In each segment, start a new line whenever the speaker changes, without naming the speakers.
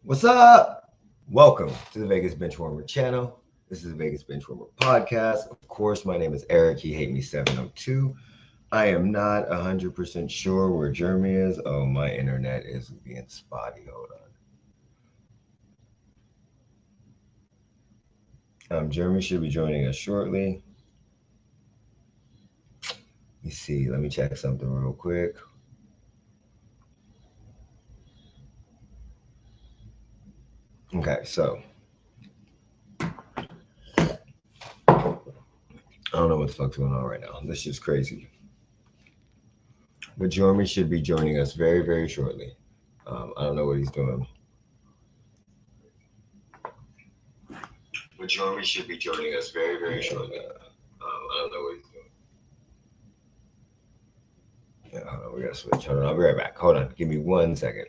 What's up? Welcome to the Vegas Benchwarmer channel. This is the Vegas Benchwarmer podcast. Of course, my name is Eric. He hate me 702. I am not 100% sure where Jeremy is. Oh, my internet is being spotty. Hold on. Jeremy should be joining us shortly. Let me see. Let me check something real quick. Okay, so I don't know what the fuck's going on right now. This is just crazy. But Jeremy should be joining us very, very shortly. I don't know what he's doing. But Jeremy should be joining us very, very shortly. I don't know what he's doing. Yeah, hold on. We gotta switch. Hold on. I'll be right back. Hold on. Give me 1 second.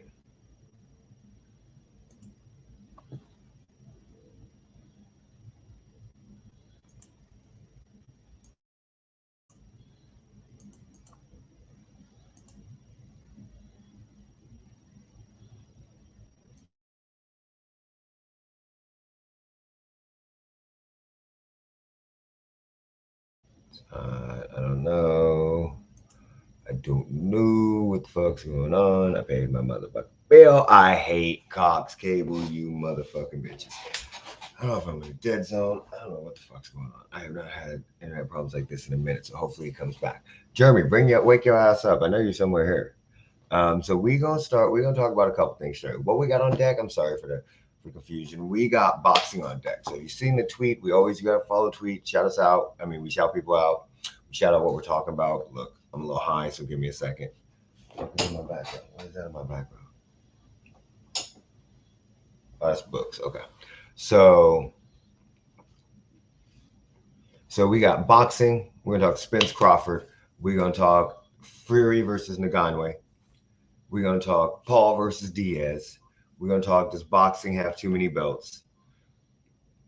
I don't know. I don't know what the fuck's going on. I paid my motherfucking bill. I hate Cox Cable, you motherfucking bitches. I don't know if I'm in a dead zone. I don't know what the fuck's going on. I have not had internet problems like this in a minute, so hopefully it comes back. Jeremy, wake your ass up. I know you're somewhere here. So we're gonna talk about a couple things today. What we got on deck? I'm sorry for confusion. We got boxing on deck. So you've seen the tweet. We always gotta follow tweet. Shout us out. I mean, we shout people out. We shout out what we're talking about. Look, I'm a little high, so give me a second. What's in my background? What is that in my background? Oh, that's books. Okay. So we got boxing. We're gonna talk Spence Crawford. We're gonna talk Fury versus Ngannou. We're going to talk Paul versus Diaz. We're going to talk, does boxing have too many belts?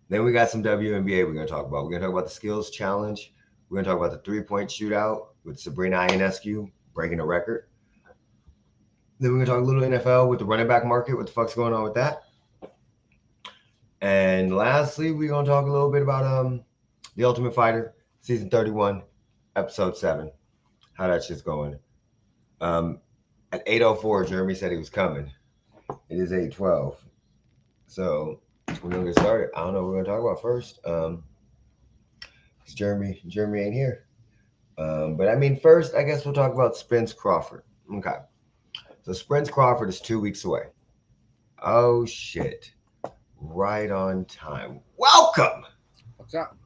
Then we got some WNBA we're going to talk about. We're going to talk about the skills challenge. We're going to talk about the three-point shootout with Sabrina Ionescu breaking a record. Then we're going to talk a little NFL with the running back market. What the fuck's going on with that? And lastly, we're going to talk a little bit about The Ultimate Fighter, Season 31, Episode 7. How that shit's going. At 8:04, Jeremy said he was coming. It is 8:12. So we're gonna get started. I don't know what we're gonna talk about first. Jeremy ain't here. But I mean, first, I guess we'll talk about Spence Crawford. Okay. So Spence Crawford is 2 weeks away. Oh shit. Right on time. Welcome.
What's up?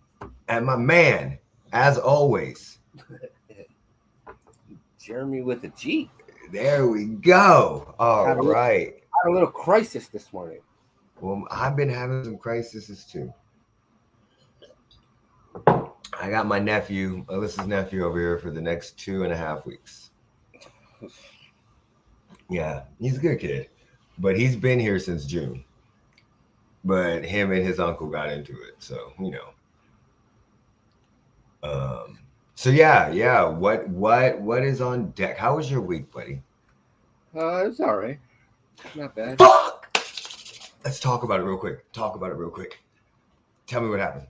And my man, as always.
Jeremy with a G.
There we go. All right.
I had a little crisis this morning.
Well, I've been having some crises too. I got my nephew, Alyssa's nephew, over here for the next 2.5 weeks. Yeah, he's a good kid, but he's been here since June. But him and his uncle got into it, so you know. So yeah. What is on deck? How was your week, buddy?
It's all right. Not bad.
Fuck! Let's talk about it real quick. Tell me what happened.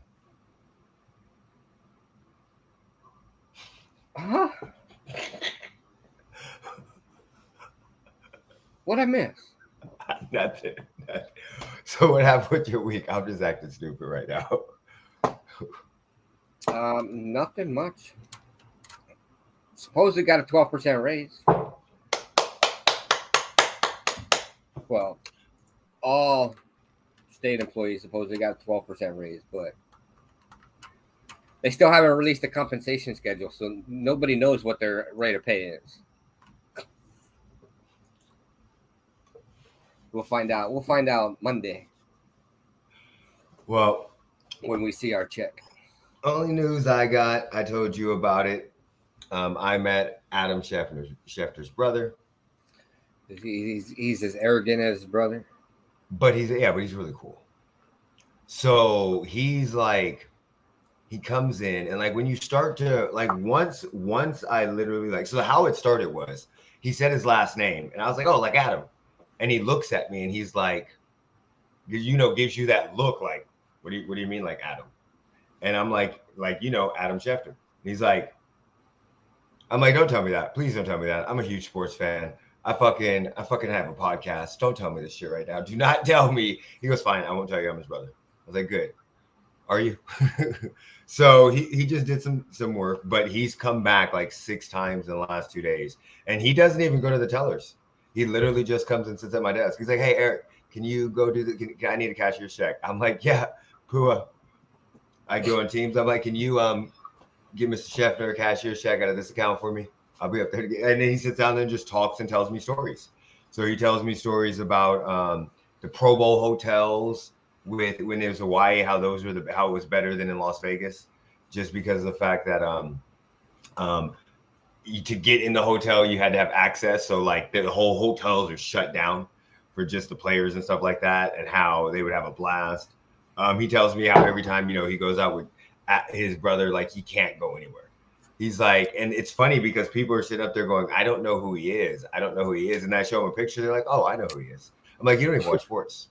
Huh? What'd I miss?
Nothing. So what happened with your week? I'm just acting stupid right now.
Nothing much. Supposedly got a 12% raise. Well, all state employees supposedly got a 12% raise, but they still haven't released the compensation schedule, so nobody knows what their rate of pay is. We'll find out. We'll find out Monday.
Well,
when we see our check.
Only news I got, I told you about it. I met Adam Schefter's brother.
He's as arrogant as his brother.
But he's really cool. So he's like, he comes in and like when you start to like once I literally like, so how it started was he said his last name and I was like, oh, like Adam. And he looks at me and he's like, gives you that look like, what do you mean, like Adam? And I'm like Adam Schefter. And he's like, I'm like, don't tell me that. Please don't tell me that. I'm a huge sports fan. I fucking have a podcast. Don't tell me this shit right now. Do not tell me. He goes, fine. I won't tell you I'm his brother. I was like, good. Are you? So he just did some work, but he's come back like 6 times in the last 2 days, and he doesn't even go to the tellers. He literally just comes and sits at my desk. He's like, hey Eric, can you go do I need a cashier's check? I'm like, yeah, Pua. I go on Teams. I'm like, can you give Mr. Schefter a cashier's check out of this account for me? I'll be up there. And then he sits down there and just talks and tells me stories. So he tells me stories about the Pro Bowl hotels with when it was Hawaii, how it was better than in Las Vegas, just because of the fact that to get in the hotel you had to have access. So like the whole hotels are shut down for just the players and stuff like that, and how they would have a blast. He tells me how every time he goes out with his brother, like he can't go anywhere. He's like, and it's funny because people are sitting up there going, I don't know who he is. I don't know who he is. And I show him a picture. They're like, oh, I know who he is. I'm like, you don't even watch sports.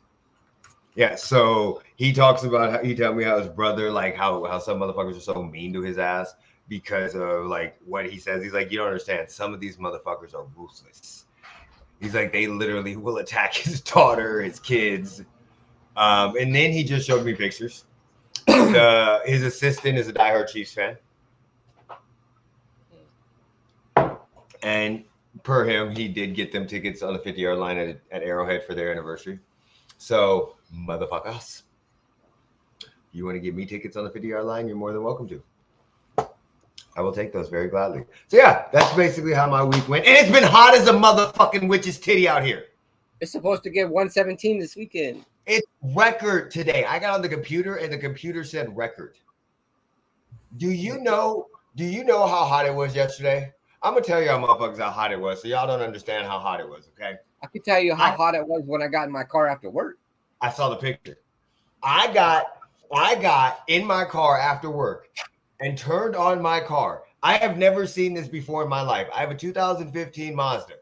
Yeah. So he talks about he told me how his brother, like how some motherfuckers are so mean to his ass because of like what he says. He's like, you don't understand. Some of these motherfuckers are ruthless. He's like, they literally will attack his daughter, his kids. And then he just showed me pictures. His assistant is a diehard Chiefs fan. And per him, he did get them tickets on the 50-yard line at Arrowhead for their anniversary. So, motherfuckers, you want to give me tickets on the 50-yard line? You're more than welcome to. I will take those very gladly. So, yeah, that's basically how my week went. And it's been hot as a motherfucking witch's titty out here.
It's supposed to get 117 this weekend.
It's record today. I got on the computer, and the computer said record. Do you know how hot it was yesterday? I'm going to tell y'all motherfuckers how hot it was, so y'all don't understand how hot it was, okay?
I can tell you how hot it was when I got in my car after work.
I saw the picture. I got in my car after work and turned on my car. I have never seen this before in my life. I have a 2015 Mazda,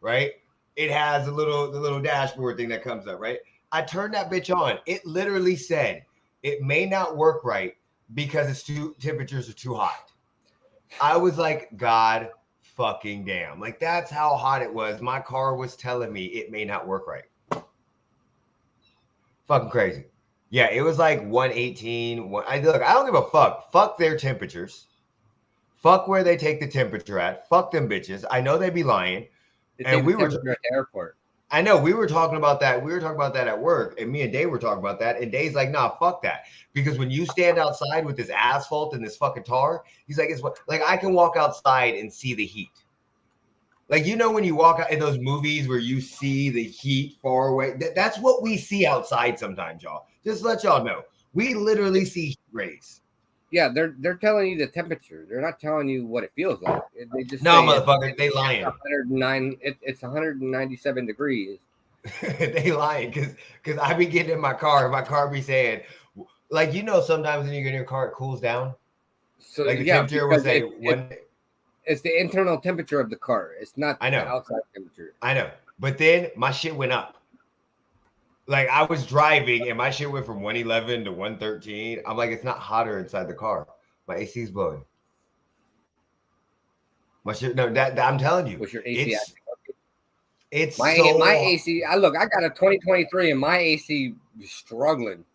right? It has the little dashboard thing that comes up, right? I turned that bitch on. It literally said it may not work right because temperatures are too hot. I was like, God fucking damn. Like, that's how hot it was. My car was telling me it may not work right. Fucking crazy. Yeah, it was like 118. I don't give a fuck. Fuck their temperatures. Fuck where they take the temperature at. Fuck them bitches. I know they be lying.
And we were at the airport.
I know we were talking about that. We were talking about that at work, and me and Dave were talking about that. And Dave's like, "Nah, fuck that." Because when you stand outside with this asphalt and this fucking tar, he's like, "It's what? Like I can walk outside and see the heat. Like when you walk out in those movies where you see the heat far away. That's what we see outside sometimes, y'all. Just to let y'all know, we literally see heat rays.
Yeah, they're telling you the temperature. They're not telling you what it feels like. They just
motherfucker, they lying.
109. It's 197 degrees.
They lying because I be getting in my car and my car be saying, like sometimes when you get in your car it cools down.
So
like the temperature will say
it's the internal temperature of the car. It's not the outside temperature.
I know, but then my shit went up. Like I was driving and my shit went from 111 to 113. I'm like, it's not hotter inside the car. My AC's blowing. My shit, no, that I'm telling you.
What's your AC?
It's
my AC. I got a 2023 and my AC is struggling.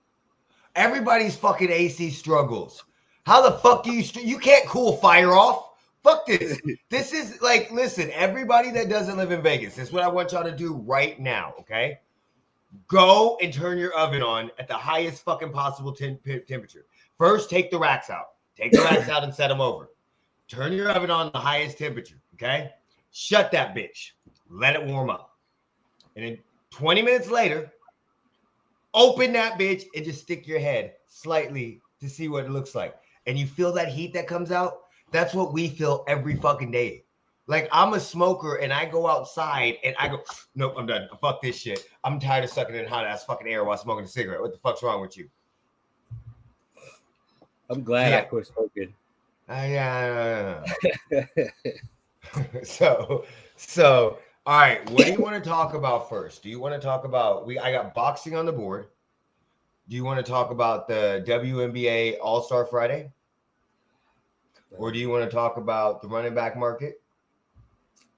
Everybody's fucking AC struggles. How the fuck do you can't cool fire off? Fuck this. This is like, listen, everybody that doesn't live in Vegas, this is what I want y'all to do right now, okay? Go and turn your oven on at the highest fucking possible temperature. First, take the racks out. Take the racks out and set them over. Turn your oven on the highest temperature, okay? Shut that bitch. Let it warm up. And then 20 minutes later, open that bitch and just stick your head slightly to see what it looks like. And you feel that heat that comes out? That's what we feel every fucking day. Like, I'm a smoker and I go outside and I go, nope, I'm done. Fuck this shit. I'm tired of sucking in hot ass fucking air while smoking a cigarette. What the fuck's wrong with you?
I'm glad I quit smoking.
Yeah. So, all right. What do you want to talk about first? Do you want to talk about I got boxing on the board. Do you want to talk about the WNBA All-Star Friday? Or do you want to talk about the running back market?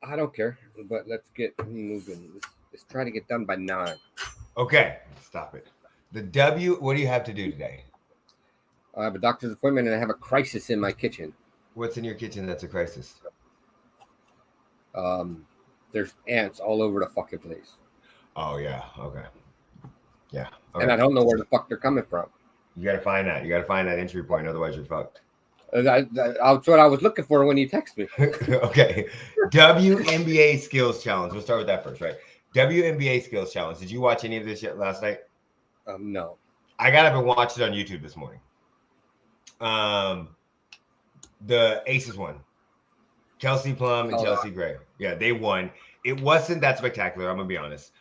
I don't care, but let's get moving. Let's try to get done by 9.
Okay, stop it. What do you have to do today?
I have a doctor's appointment and I have a crisis in my kitchen.
What's in your kitchen that's a crisis?
There's ants all over the fucking place.
Oh, yeah. Okay. Yeah.
And I don't know where the fuck they're coming from.
You got to find that. You got to find that entry point. Otherwise, you're fucked.
That's what I was looking for when you text me.
Okay. WNBA Skills Challenge. We'll start with that first, right? WNBA Skills Challenge. Did you watch any of this yet last night?
No.
I got up and watched it on YouTube this morning. The Aces won. Kelsey Plum and Chelsea Gray. Yeah, they won. It wasn't that spectacular, I'm going to be honest.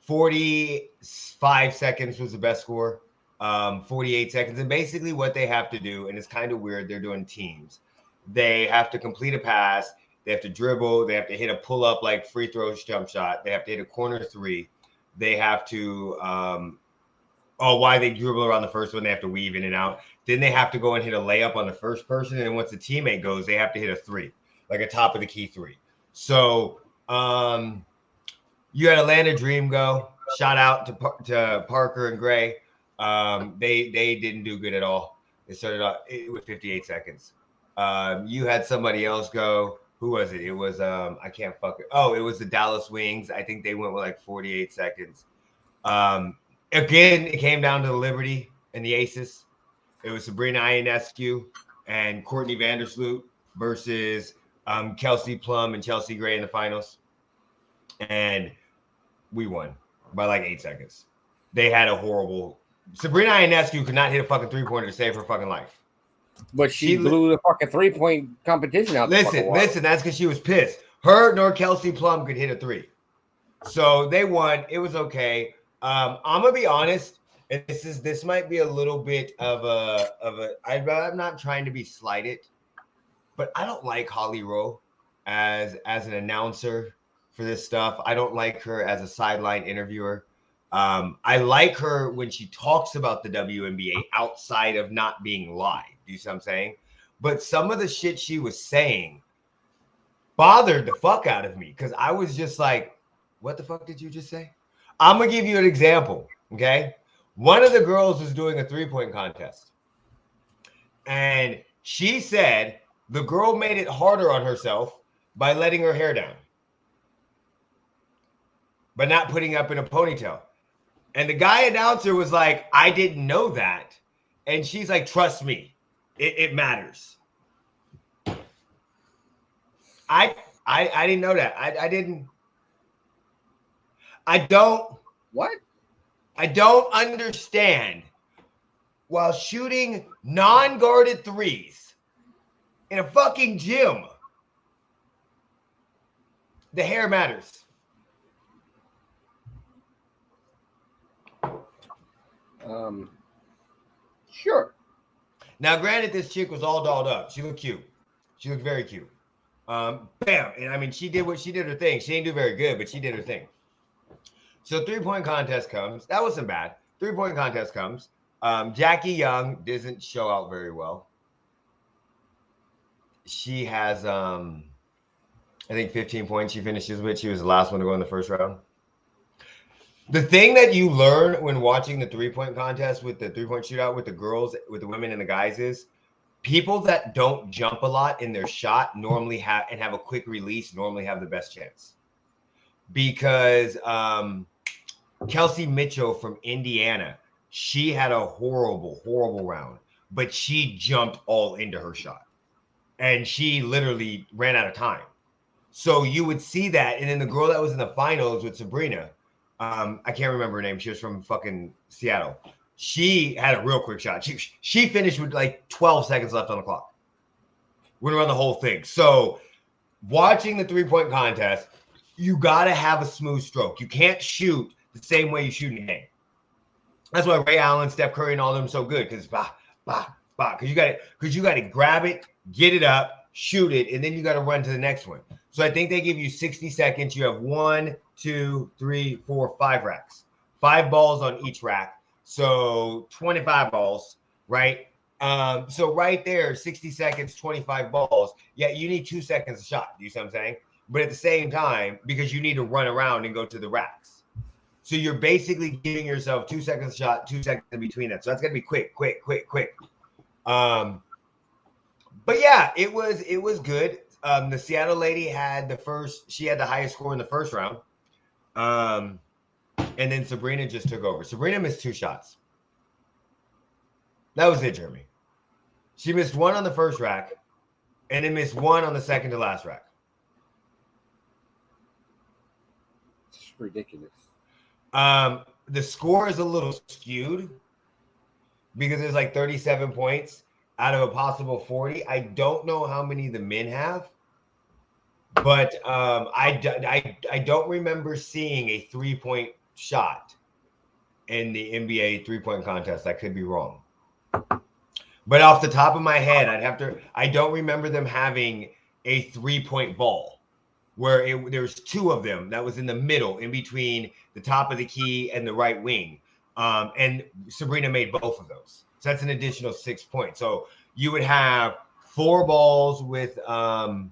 45 seconds was the best score. 48 seconds. And basically what they have to do, and it's kind of weird, they're doing teams. They have to complete a pass. They have to dribble. They have to hit a pull-up like free throw jump shot. They have to hit a corner 3. They have to why they dribble around the first one, they have to weave in and out. Then they have to go and hit a layup on the first person. And once the teammate goes, they have to hit a 3, like a top of the key 3. So you had Atlanta Dream go. Shout out to Parker and Gray. They didn't do good at all. They started off with 58 seconds. You had somebody else go. Who was it? It was I can't fuck it. Oh, it was the Dallas Wings. I think they went with like 48 seconds. Again, it came down to the Liberty and the Aces. It was Sabrina Ionescu and Courtney Vandersloot versus Kelsey Plum and Chelsea Gray in the finals. And we won by like 8 seconds. They had a horrible... Sabrina Ionescu could not hit a fucking 3-pointer to save her fucking life.
But she blew the fucking 3-point competition out.
Listen, that's because she was pissed. Her nor Kelsey Plum could hit a 3. So they won. It was okay. I'm gonna be honest, and this might be a little bit of a I'm not trying to be slighted, but I don't like Holly Rowe as an announcer for this stuff. I don't like her as a sideline interviewer. I like her when she talks about the WNBA outside of not being live. Do you see what I'm saying? But some of the shit she was saying bothered the fuck out of me because I was just like, what the fuck did you just say? I'm going to give you an example, okay? One of the girls was doing a 3-point contest. And she said the girl made it harder on herself by letting her hair down. But not putting up in a ponytail. And the guy announcer was like, I didn't know that. And she's like, trust me, it matters. I didn't know that. I don't understand while shooting non-guarded threes in a fucking gym. The hair matters.
Sure.
Now, granted, this chick was all dolled up. She looked cute. She looked very cute. Bam. And I mean, she did her thing. She didn't do very good, but she did her thing. So 3-point contest comes. That wasn't bad. 3-point contest comes. Jackie Young doesn't show out very well. She has, I think 15 points she finishes with. She was the last one to go in the first round. The thing that you learn when watching the 3-point contest with the 3-point shootout with the girls, with the women and the guys is people that don't jump a lot in their shot normally have a quick release normally have the best chance. Because Kelsey Mitchell from Indiana, she had a horrible round, but she jumped all into her shot. And she literally ran out of time. So you would see that. And then the girl that was in the finals with Sabrina, I can't remember her name. She was from fucking Seattle. She had a real quick shot. She finished with like 12 seconds left on the clock. Went around the whole thing. So watching the 3-point contest, you got to have a smooth stroke. You can't shoot the same way you shoot in a game. That's why Ray Allen, Steph Curry, and all of them are so good because because you got to grab it, get it up, shoot it, and then you got to run to the next one. So I think they give you 60 seconds. You have 1, 2, 3, 4, 5 racks. 5 balls on each rack. So 25 balls, right? So right there, 60 seconds, 25 balls. Yeah, you need 2 seconds a shot. You see what I'm saying? But at the same time, because you need to run around and go to the racks. So you're basically giving yourself 2 seconds a shot, 2 seconds in between that. So that's gonna be quick, quick, quick, quick. But yeah, it was good. The Seattle lady had she had the highest score in the first round. And then Sabrina just took over. Sabrina missed 2 shots. That was it, Jeremy. She missed 1 on the first rack, and then missed 1 on the second to last rack.
It's ridiculous.
The score is a little skewed because there's like 37 points out of a possible 40. I don't know how many the men have, but I don't remember seeing a 3-point shot in the NBA 3-point contest. I could be wrong. But off the top of my head, I don't remember them having a 3-point ball where there's 2 of them that was in the middle, in between the top of the key and the right wing. And Sabrina made both of those. So that's an additional 6 points. So you would have 4 balls with 1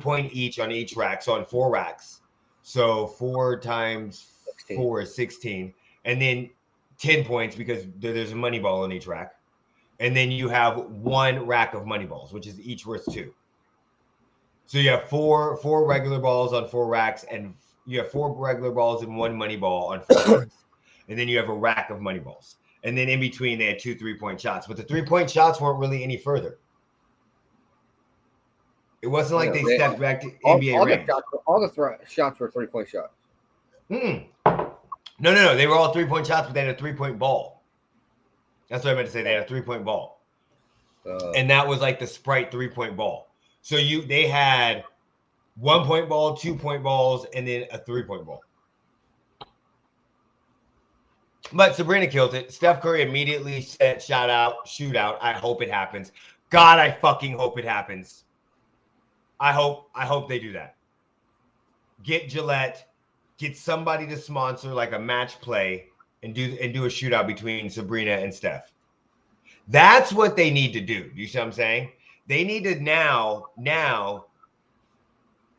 point each on each rack. So on 4 racks. So 4 times 4 is 16. And then 10 points because there's a money ball on each rack. And then you have 1 rack of money balls, which is each worth 2. So you have four regular balls on 4 racks, and you have 4 regular balls and 1 money ball on 4 racks. And then you have a rack of money balls. And then in between, they had 2 3-point shots. But the 3-point shots weren't really any further. It wasn't like they stepped back to NBA range.
All the shots were 3-point shots.
No. They were all 3-point shots, but they had a 3-point ball. That's what I meant to say. They had a 3-point ball. And that was like the Sprite 3-point ball. So they had 1-point ball, 2-point balls, and then a 3-point ball. But Sabrina killed it. Steph Curry immediately said, shootout. I hope it happens. God, I fucking hope it happens. I hope they do that. Get Gillette, get somebody to sponsor like a match play and do a shootout between Sabrina and Steph. That's what they need to do. You see what I'm saying? They need to now,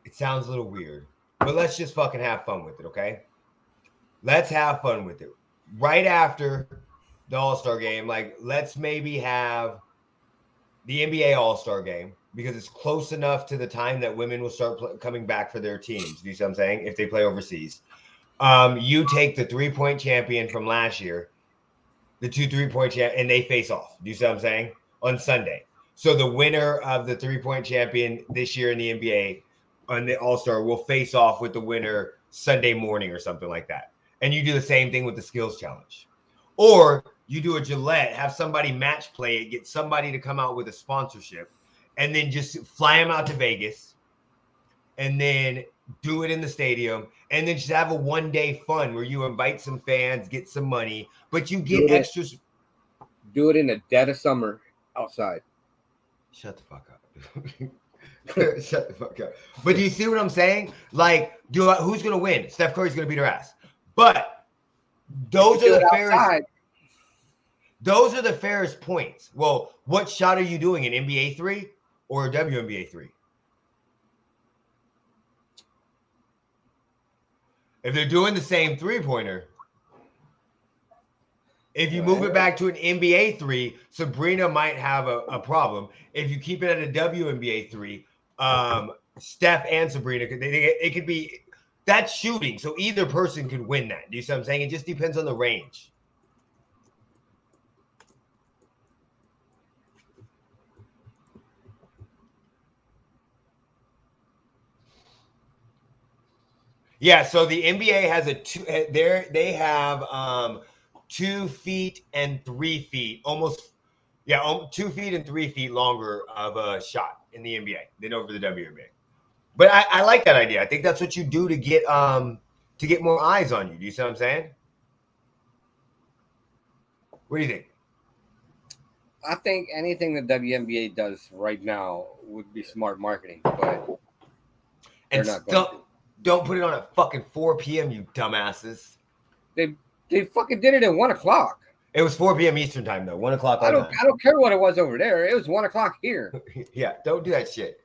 it sounds a little weird, but let's just fucking have fun with it, okay? Let's have fun with it. Right after the All-Star game, like, let's maybe have the NBA All-Star game because it's close enough to the time that women will start coming back for their teams. You see what I'm saying? If they play overseas. You take the 3-point champion from last year, the 2 3-point champion, and they face off. Do you see what I'm saying? On Sunday. So the winner of the 3-point champion this year in the NBA on the All-Star will face off with the winner Sunday morning or something like that. And you do the same thing with the skills challenge. Or you do a Gillette, have somebody match play it, get somebody to come out with a sponsorship, and then just fly them out to Vegas and then do it in the stadium, and then just have a 1-day fun where you invite some fans, get some money, but you get extras.
Do it in the dead of summer outside.
Shut the fuck up. Shut the fuck up. But do you see what I'm saying? Like, who's going to win? Steph Curry's going to beat her ass. But those are the fairest. Those are the fairest points. Well, what shot are you doing, an NBA 3 or a WNBA 3? If they're doing the same 3-pointer, if you move it back to an NBA 3, Sabrina might have a problem. If you keep it at a WNBA 3, Steph and Sabrina, it could be that's shooting. So either person could win that. Do you see what I'm saying? It just depends on the range. Yeah, so the NBA has they have 2 feet and 3 feet, almost 2 feet and 3 feet longer of a shot in the NBA than over the WNBA. But I like that idea. I think that's what you do to get more eyes on you. Do you see what I'm saying? What do you think?
I think anything the WNBA does right now would be smart marketing, but they're not going to.
Don't put it on at fucking 4 p.m., you dumbasses.
They They fucking did it at 1 o'clock.
It was 4 p.m. Eastern time though. 1 o'clock.
I don't care what it was over there. It was 1 o'clock here.
Yeah, don't do that shit.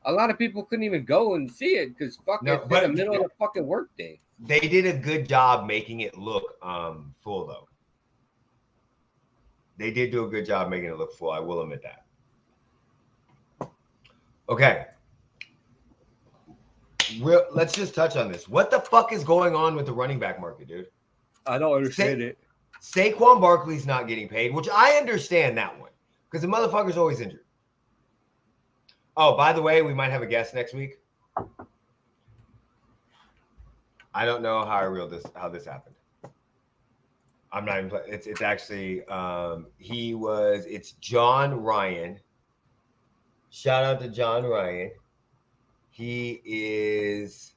A lot of people couldn't even go and see it because it's in the middle of the fucking workday.
They did a good job making it look full though. They did do a good job making it look full. I will admit that. Okay. Let's just touch on this. What the fuck is going on with the running back market, dude?
I don't understand it.
Saquon Barkley's not getting paid, which I understand that one because the motherfucker's always injured. Oh, by the way, we might have a guest next week. I don't know how this happened. I'm not even. It's actually it's John Ryan. Shout out to John Ryan. He is.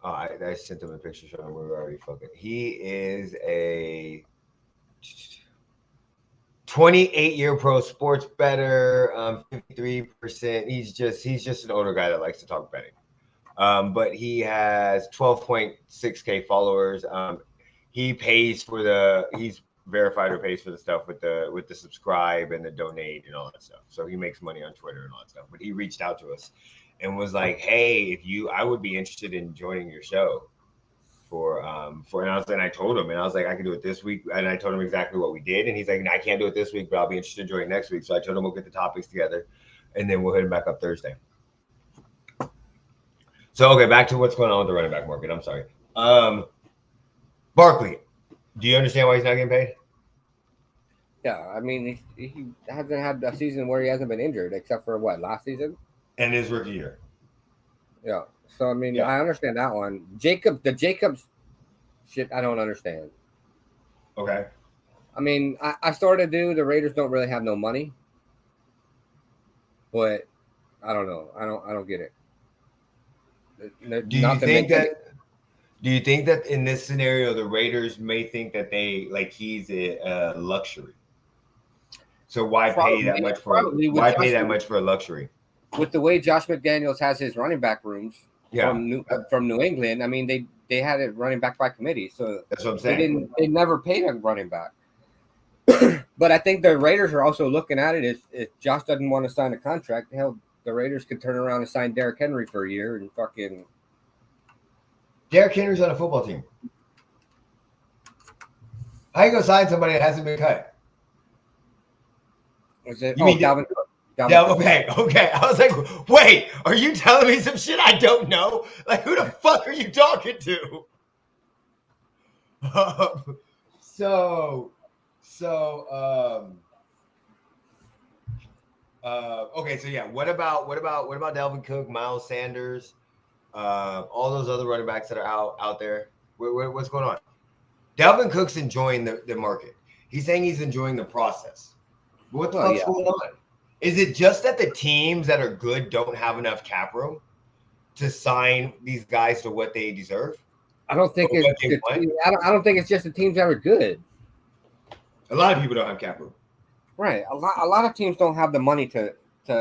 Oh, I sent him a picture showing we were already fucking. He is a 28-year pro sports bettor, 53%. He's just an older guy that likes to talk betting. But he has 12.6K followers. He's verified or pays for the stuff with the subscribe and the donate and all that stuff. So he makes money on Twitter and all that stuff. But he reached out to us and was like, "Hey, I would be interested in joining your show and I told him, and I was like, I can do it this week. And I told him exactly what we did. And he's like, I can't do it this week, but I'll be interested in joining next week. So I told him we'll get the topics together and then we'll hit him back up Thursday. So, okay, back to what's going on with the running back market. I'm sorry. Barkley, do you understand why he's not getting paid?
Yeah, I mean, he hasn't had a season where he hasn't been injured, except for last season?
And his rookie year.
Yeah. So, I mean, I understand that one. The Jacobs shit, I don't understand.
Okay.
I mean, I sort of do. The Raiders don't really have no money. But I don't know. I don't get it.
Do you think that in this scenario, the Raiders may think that he's a luxury? So why pay that much for a luxury?
With the way Josh McDaniels has his running back rooms from New England, I mean they had it running back by committee, so
that's what I'm saying.
They never paid a running back. But I think the Raiders are also looking at it if Josh doesn't want to sign a contract, hell, the Raiders could turn around and sign Derrick Henry for a year and fucking.
Derrick Henry's on a football team. How you gonna sign somebody that hasn't been cut?
Was it? Dalvin Cook.
Okay. I was like, wait, are you telling me some shit I don't know? Like, who the fuck are you talking to? Okay, so yeah, what about Dalvin Cook, Miles Sanders, all those other running backs that are out there? What's going on? Dalvin Cook's enjoying the market. He's saying he's enjoying the process. But what the fuck's going on? Is it just that the teams that are good don't have enough cap room to sign these guys to what they deserve?
I don't think I don't think it's just the teams that are good.
A lot of people don't have cap room.
Right. A lot of teams don't have the money to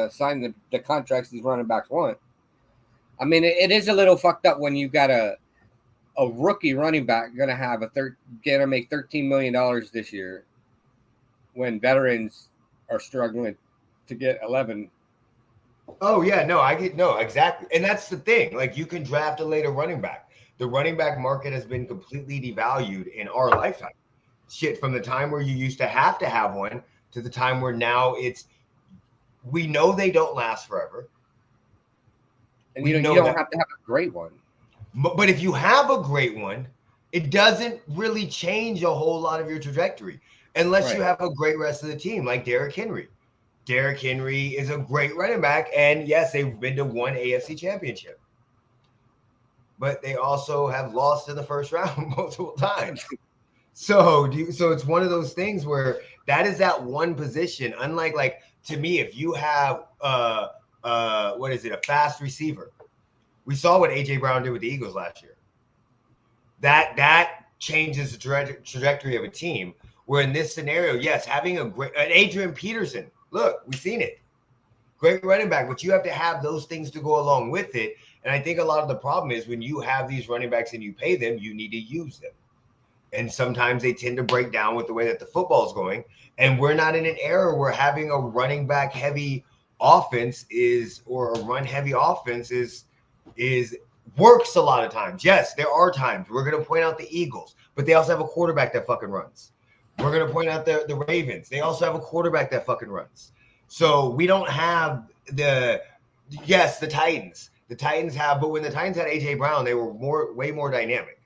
sign the contracts these running backs want. I mean, it is a little fucked up when you got a rookie running back gonna make $13 million this year when veterans are struggling to get 11.
Oh yeah, no, exactly. And that's the thing. Like, you can draft a later running back. The running back market has been completely devalued in our lifetime. Shit, from the time where you used to have one to the time where now we know they don't last forever.
And you don't have to have a great one.
But if you have a great one, it doesn't really change a whole lot of your trajectory unless you have a great rest of the team, like Derrick Henry. Derrick Henry is a great running back, and yes, they've been to one AFC championship. But they also have lost in the first round multiple times. So it's one of those things where that is that one position. Unlike, to me, if you have a fast receiver, we saw what AJ Brown did with the Eagles last year. That changes the trajectory of a team. Where in this scenario, yes, having an Adrian Peterson, look, we've seen it. Great running back, but you have to have those things to go along with it. And I think a lot of the problem is when you have these running backs and you pay them, you need to use them. And sometimes they tend to break down with the way that the football is going. And we're not in an era where having a running back heavy offense or a run heavy offense is works a lot of times. Yes, there are times. We're going to point out the Eagles, but they also have a quarterback that fucking runs. We're going to point out the Ravens. They also have a quarterback that fucking runs. So we don't have the Titans. The Titans have, but when the Titans had A.J. Brown, they were way more dynamic.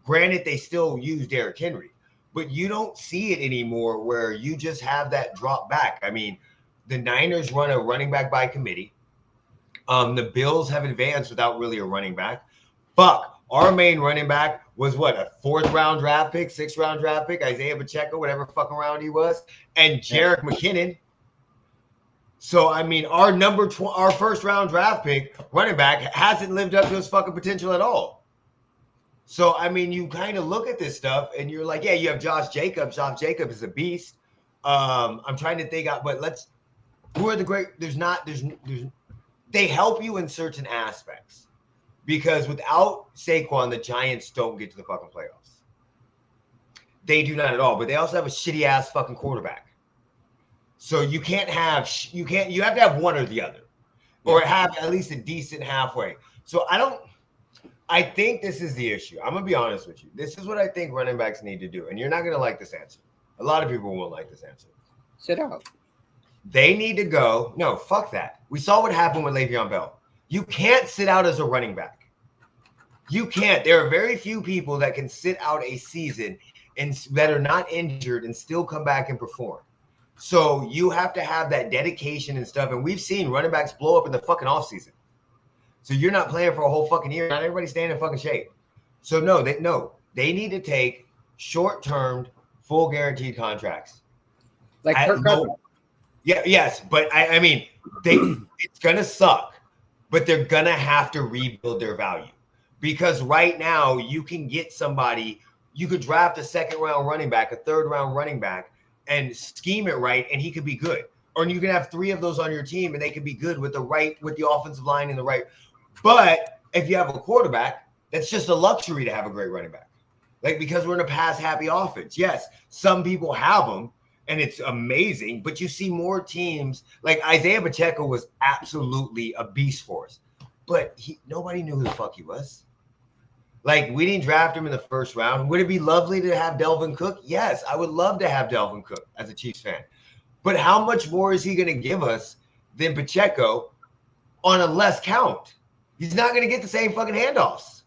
Granted, they still use Derrick Henry, but you don't see it anymore where you just have that drop back. I mean, the Niners run a running back by committee. The Bills have advanced without really a running back. Fuck, our main running back was what, a 4th round draft pick, 6th round draft pick, Isaiah Pacheco, whatever fucking round he was, and Jerick McKinnon. So, I mean, our our 1st round draft pick running back hasn't lived up to his fucking potential at all. So, I mean, you kind of look at this stuff and you're like, yeah, you have Josh Jacobs. Josh Jacobs is a beast. I'm trying to think out, but who are the great? They help you in certain aspects because without Saquon, the Giants don't get to the fucking playoffs. They do not at all, but they also have a shitty ass fucking quarterback. So you have to have one or the other, or have at least a decent halfway. So I think this is the issue. I'm going to be honest with you. This is what I think running backs need to do. And you're not going to like this answer. A lot of people won't like this answer.
Sit out.
They need to go. No, fuck that. We saw what happened with Le'Veon Bell. You can't sit out as a running back. You can't. There are very few people that can sit out a season and that are not injured and still come back and perform. So you have to have that dedication and stuff. And we've seen running backs blow up in the fucking offseason. So you're not playing for a whole fucking year. Not everybody's staying in fucking shape. So they need to take short-term, full guaranteed contracts.
Like Kirk Cousins.
Yeah, yes, but I mean, it's gonna suck, but they're gonna have to rebuild their value because right now you can get somebody. You could draft a 2nd round running back, a 3rd round running back, and scheme it right, and he could be good. Or you can have 3 of those on your team, and they could be good with the offensive line and the right. But if you have a quarterback, that's just a luxury to have a great running back. Like, because we're in a pass-happy offense. Yes, some people have them, and it's amazing. But you see more teams. Like, Isaiah Pacheco was absolutely a beast for us. But nobody knew who the fuck he was. Like, we didn't draft him in the 1st round. Would it be lovely to have Dalvin Cook? Yes, I would love to have Dalvin Cook as a Chiefs fan. But how much more is he going to give us than Pacheco on a less count? He's not going to get the same fucking handoffs.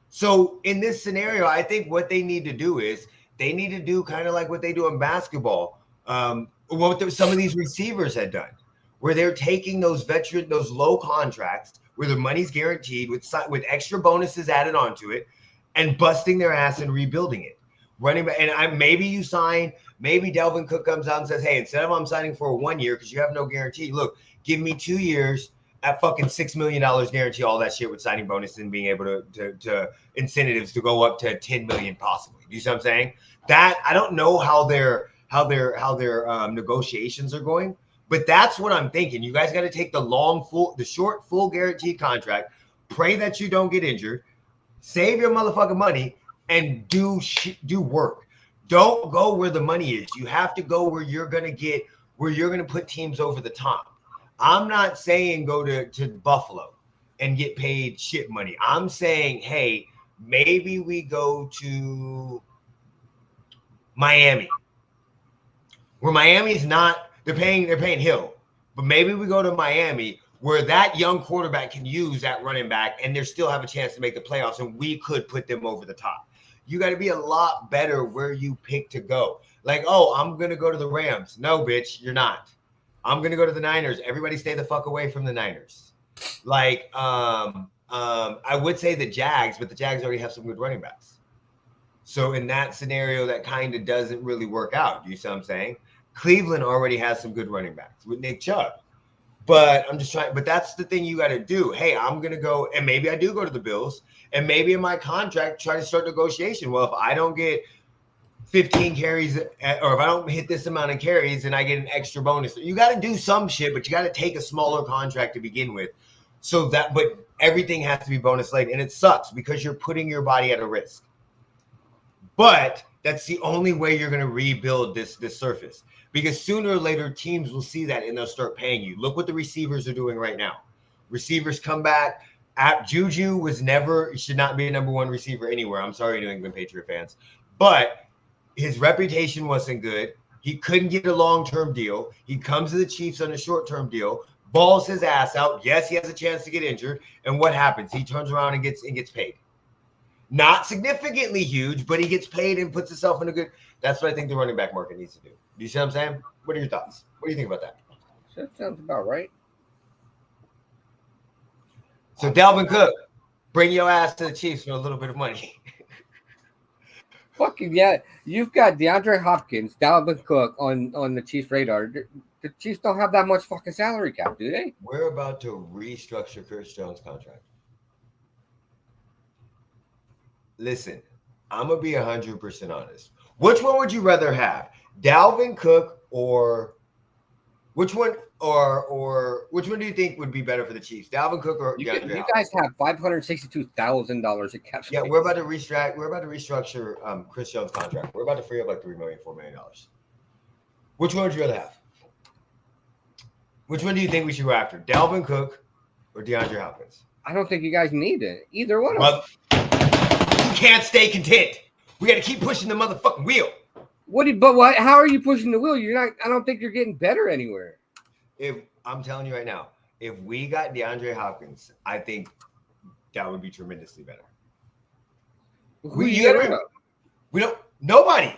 So in this scenario, I think what they need to do is they need to do kind of like what they do in basketball, what some of these receivers had done, where they're taking those low contracts where the money's guaranteed with extra bonuses added onto it and busting their ass and rebuilding it. Running back, and maybe Dalvin Cook comes out and says, hey, instead of I'm signing for a 1 year because you have no guarantee, look, give me 2 years at fucking $6 million guarantee, all that shit with signing bonuses and being able to incentives to go up to 10 million possibly. You see what I'm saying? That I don't know how their negotiations are going, but that's what I'm thinking. You guys got to take the short full guaranteed contract, pray that you don't get injured, save your motherfucking money, and do work. Don't go where the money is. You have to go where you're gonna put teams over the top. I'm not saying go to Buffalo and get paid shit money. I'm saying, hey, maybe we go to Miami, where Miami's not. They're paying Hill, but maybe we go to Miami where that young quarterback can use that running back, and they still have a chance to make the playoffs, and we could put them over the top. You got to be a lot better where you pick to go. Like, oh, I'm gonna go to the Rams. No, bitch, you're not. I'm gonna go to the Niners. Everybody stay the fuck away from the Niners. Like, I would say the Jags, but the Jags already have some good running backs. So in that scenario, that kind of doesn't really work out. You see what I'm saying? Cleveland already has some good running backs with Nick Chubb. But I'm just trying. But that's the thing you got to do. Hey, I'm gonna go, and maybe I do go to the Bills, and maybe in my contract try to start negotiation. Well, if I don't get 15 carries, or if I don't hit this amount of carries, and I get an extra bonus, you got to do some shit. But you got to take a smaller contract to begin with. But everything has to be bonus laden, and it sucks because you're putting your body at a risk. But that's the only way you're going to rebuild this surface, because sooner or later teams will see that and they'll start paying you. Look what the receivers are doing right now. Receivers come back. Juju should not be a number one receiver anywhere. I'm sorry, New England Patriot fans, but his reputation wasn't good. He couldn't get a long-term deal. He comes to the Chiefs on a short-term deal, balls his ass out. Yes, he has a chance to get injured, and what happens? He turns around and gets paid. Not significantly huge, but he gets paid and puts himself in a good. That's what I think the running back market needs to do. Do you see what I'm saying? What are your thoughts? What do you think about that?
That sounds about right.
So Dalvin Cook, bring your ass to the Chiefs for a little bit of money.
Fucking yeah, you've got DeAndre Hopkins, Dalvin Cook on the Chiefs' radar. The Chiefs don't have that much fucking salary cap, do they?
We're about to restructure Chris Jones' contract. Listen, I'm gonna be 100% honest. Which one would you rather have, Dalvin Cook or which one? Or which one do you think would be better for the Chiefs, Dalvin Cook or
you guys have $562,000 in cap space?
Yeah, we're about to restructure Chris Jones' contract. We're about to free up like $3 million, $4 million. Which one would you rather have? Which one do you think we should go after, Dalvin Cook or DeAndre Hopkins?
I don't think you guys need it. Either one of them.
You can't stay content. We got to keep pushing the motherfucking wheel.
How are you pushing the wheel? You're not. I don't think you're getting better anywhere.
If I'm telling you right now, if we got DeAndre Hopkins, I think that would be tremendously better. We don't. Nobody.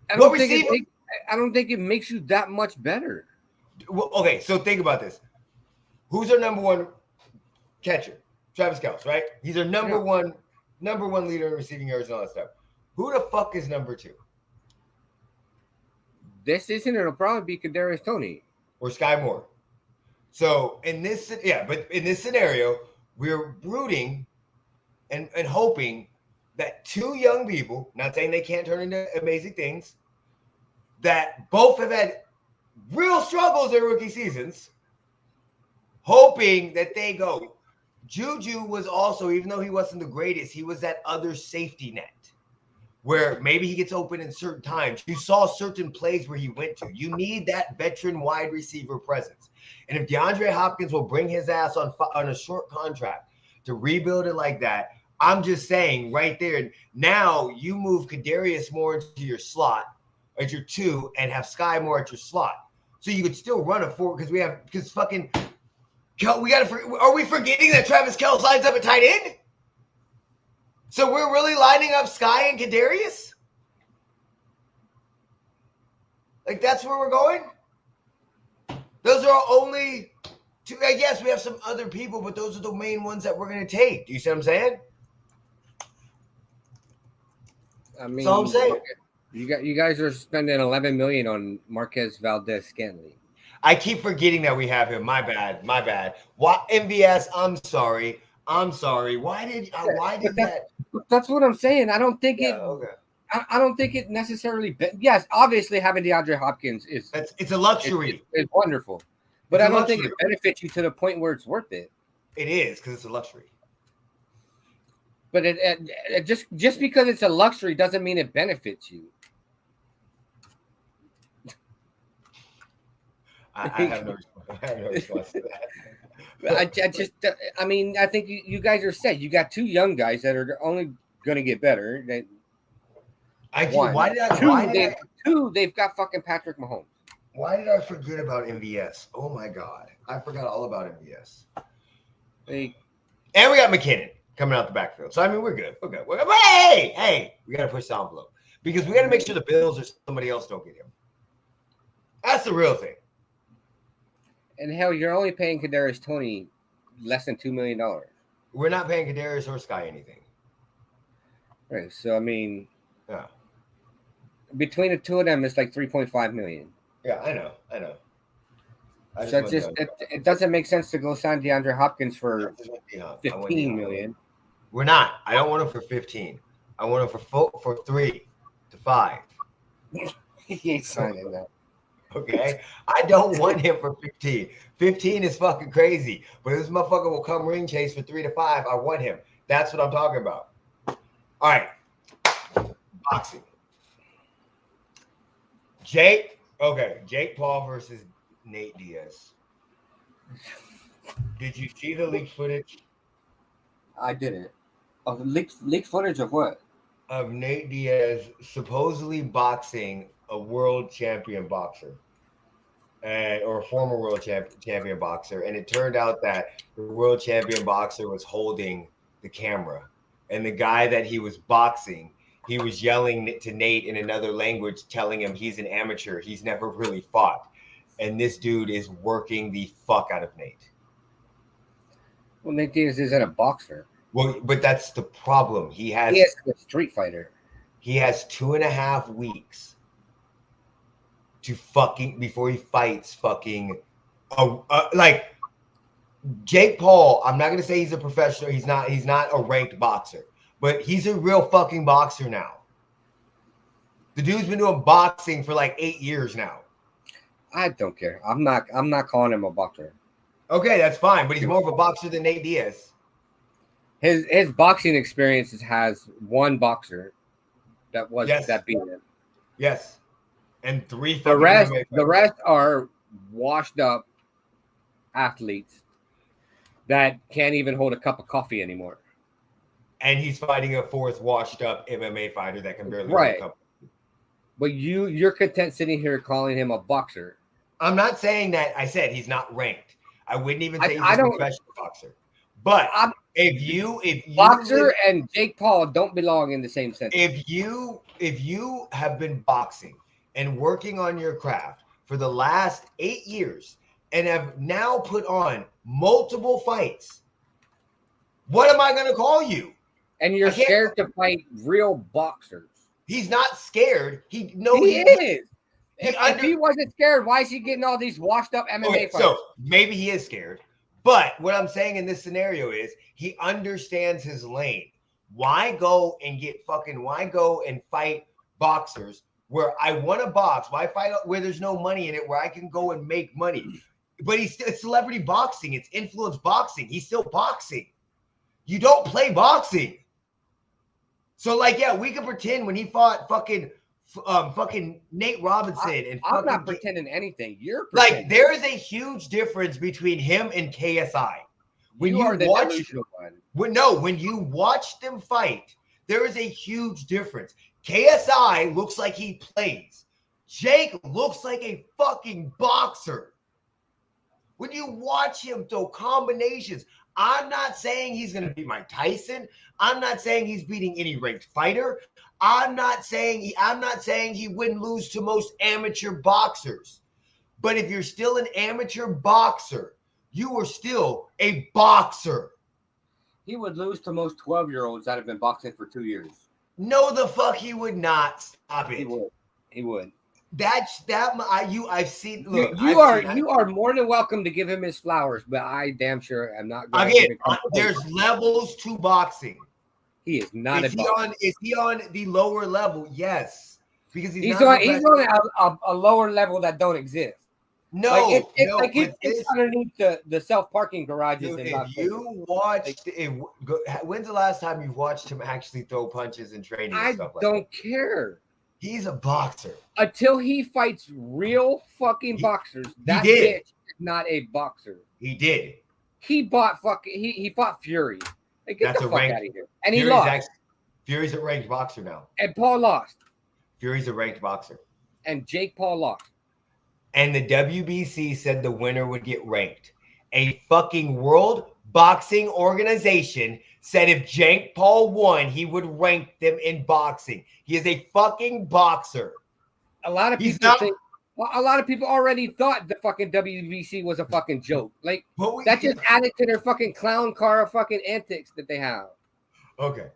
I don't think it makes you that much better.
Well, okay, so think about this. Who's our number one catcher? Travis Kelce, right? He's our number one leader in receiving yards and all that stuff. Who the fuck is number two?
This isn't it'll probably be Kadarius Toney
or Sky Moore. So in this scenario, we're rooting and hoping that two young people, not saying they can't turn into amazing things, that both have had real struggles in rookie seasons, hoping that they go. Juju was also, even though he wasn't the greatest, he was that other safety net where maybe he gets open in certain times. You saw certain plays where he went to. You need that veteran wide receiver presence. And if DeAndre Hopkins will bring his ass on a short contract to rebuild it like that, I'm just saying right there, now you move Kadarius more into your slot at your two and have Sky Moore at your slot. So you could still run a four are we forgetting that Travis Kelce lines up at tight end? So we're really lining up Sky and Kadarius? Like, that's where we're going? Those are our only two. I guess we have some other people, but those are the main ones that we're going to take. Do you see what I'm saying?
I mean,
that's all I'm saying.
You guys are spending $11 million on Marquez Valdez-Scantling.
I keep forgetting that we have him. My bad. Why MVS? I'm sorry. Why did that?
That's what I'm saying. I don't think it.
Okay.
I don't think it necessarily. Yes, obviously having DeAndre Hopkins
it's a luxury.
It's wonderful, but I don't think it benefits you to the point where it's worth it.
It is because it's a luxury.
But it just because it's a luxury doesn't mean it benefits you.
I have no response to that.
I think you guys are set. You got two young guys that are only going to get better. They've got fucking Patrick Mahomes.
Why did I forget about MVS? Oh my God. I forgot all about MVS. And we got McKinnon coming out the backfield. So, I mean, we're good. But hey, we got to push the envelope because we got to make sure the Bills or somebody else don't get him. That's the real thing.
And hell, you're only paying Kadarius Toney less than $2 million.
We're not paying Kadarius or Sky anything.
Right. So, I mean, between the two of them, it's like $3.5 million.
Yeah, I know.
It doesn't make sense to go sign DeAndre Hopkins for $15 million.
We're not. I don't want him for 15. I want him for 3 to 5.
He ain't signing that.
Okay, I don't want him for 15. 15 is fucking crazy. But this motherfucker will come ring chase for 3 to 5. I want him. That's what I'm talking about. All right. Boxing. Jake Paul versus Nate Diaz. Did you see the leaked footage
I didn't. Of leaked footage of what?
of Nate Diaz supposedly boxing a world champion boxer? Or a former world champion boxer, and it turned out that the world champion boxer was holding the camera, and the guy that he was boxing, he was yelling to Nate in another language, telling him he's an amateur, he's never really fought, and this dude is working the fuck out of Nate.
Well, Nate Diaz isn't a boxer.
Well, but that's the problem. He is
a street fighter.
He has 2.5 weeks to fucking before he fights like Jake Paul. I'm not gonna say he's a professional. He's not a ranked boxer, but he's a real fucking boxer now. The dude's been doing boxing for like 8 years now.
I don't care. I'm not calling him a boxer.
Okay, that's fine, but he's more of a boxer than Nate Diaz.
His boxing experience has one boxer that beat him.
Yes. And
the rest are washed up athletes that can't even hold a cup of coffee anymore.
And he's fighting a fourth washed up MMA fighter that can barely hold a cup.
But you're content sitting here calling him a boxer.
I'm not saying that. I said he's not ranked. I wouldn't even say he's a professional boxer. But if you
boxer and Jake Paul don't belong in the same sentence.
If you have been boxing and working on your craft for the last 8 years and have now put on multiple fights, what am I going to call you?
And you're scared to fight real boxers.
He's not scared. He
is. If he wasn't scared, why is he getting all these washed up MMA fights?
So maybe he is scared. But what I'm saying in this scenario is he understands his lane. Why go and fight boxers where I want to box? Why fight where there's no money in it, where I can go and make money? But it's celebrity boxing. It's influence boxing. He's still boxing. You don't play boxing. So, like, yeah, we could pretend when he fought fucking Nate Robinson
I'm not pretending anything. You're pretending.
Like, there is a huge difference between him and KSI. When you watch them fight, there is a huge difference. KSI looks like he plays. Jake looks like a fucking boxer. When you watch him throw combinations, I'm not saying he's going to beat Mike Tyson. I'm not saying he's beating any ranked fighter. I'm not saying he wouldn't lose to most amateur boxers. But if you're still an amateur boxer, you are still a boxer.
He would lose to most 12-year-olds that have been boxing for 2 years.
No, the fuck he would not. Stop it.
He would.
I've seen. Look,
you are more than welcome to give him his flowers, but I damn sure am not going
to. Again, there's levels to boxing.
He is not
is he on the lower level? Yes, because he's
on a lower level that don't exist.
No,
it's underneath the self-parking garages.
Dude, if you watched, when's the last time you watched him actually throw punches in training?
I don't care.
He's a boxer.
Until he fights real fucking boxers, that bitch is not a boxer.
He did.
He fought Fury. Like, get the fuck out of here. And he lost.
Fury's a ranked boxer now.
And Paul lost.
Fury's a ranked boxer.
And Jake Paul lost.
And the WBC said the winner would get ranked. A fucking world boxing organization said if Jake Paul won, he would rank them in boxing. He is a fucking boxer.
A lot of people already thought the fucking WBC was a fucking joke. Like, that just added to their fucking clown car fucking antics that they have.
Okay.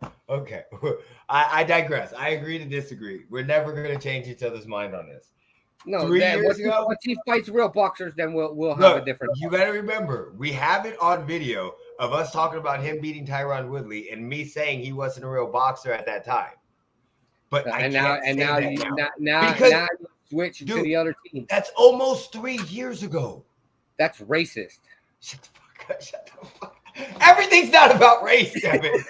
I digress. I agree to disagree. We're never going to change each other's mind on this.
No, once he fights real boxers, then we'll have a different.
You got to remember, we have it on video of us talking about him beating Tyron Woodley and me saying he wasn't a real boxer at that time. But now
you switch to the other team.
That's almost 3 years ago.
That's racist.
Shut the fuck up. Everything's not about race, Kevin.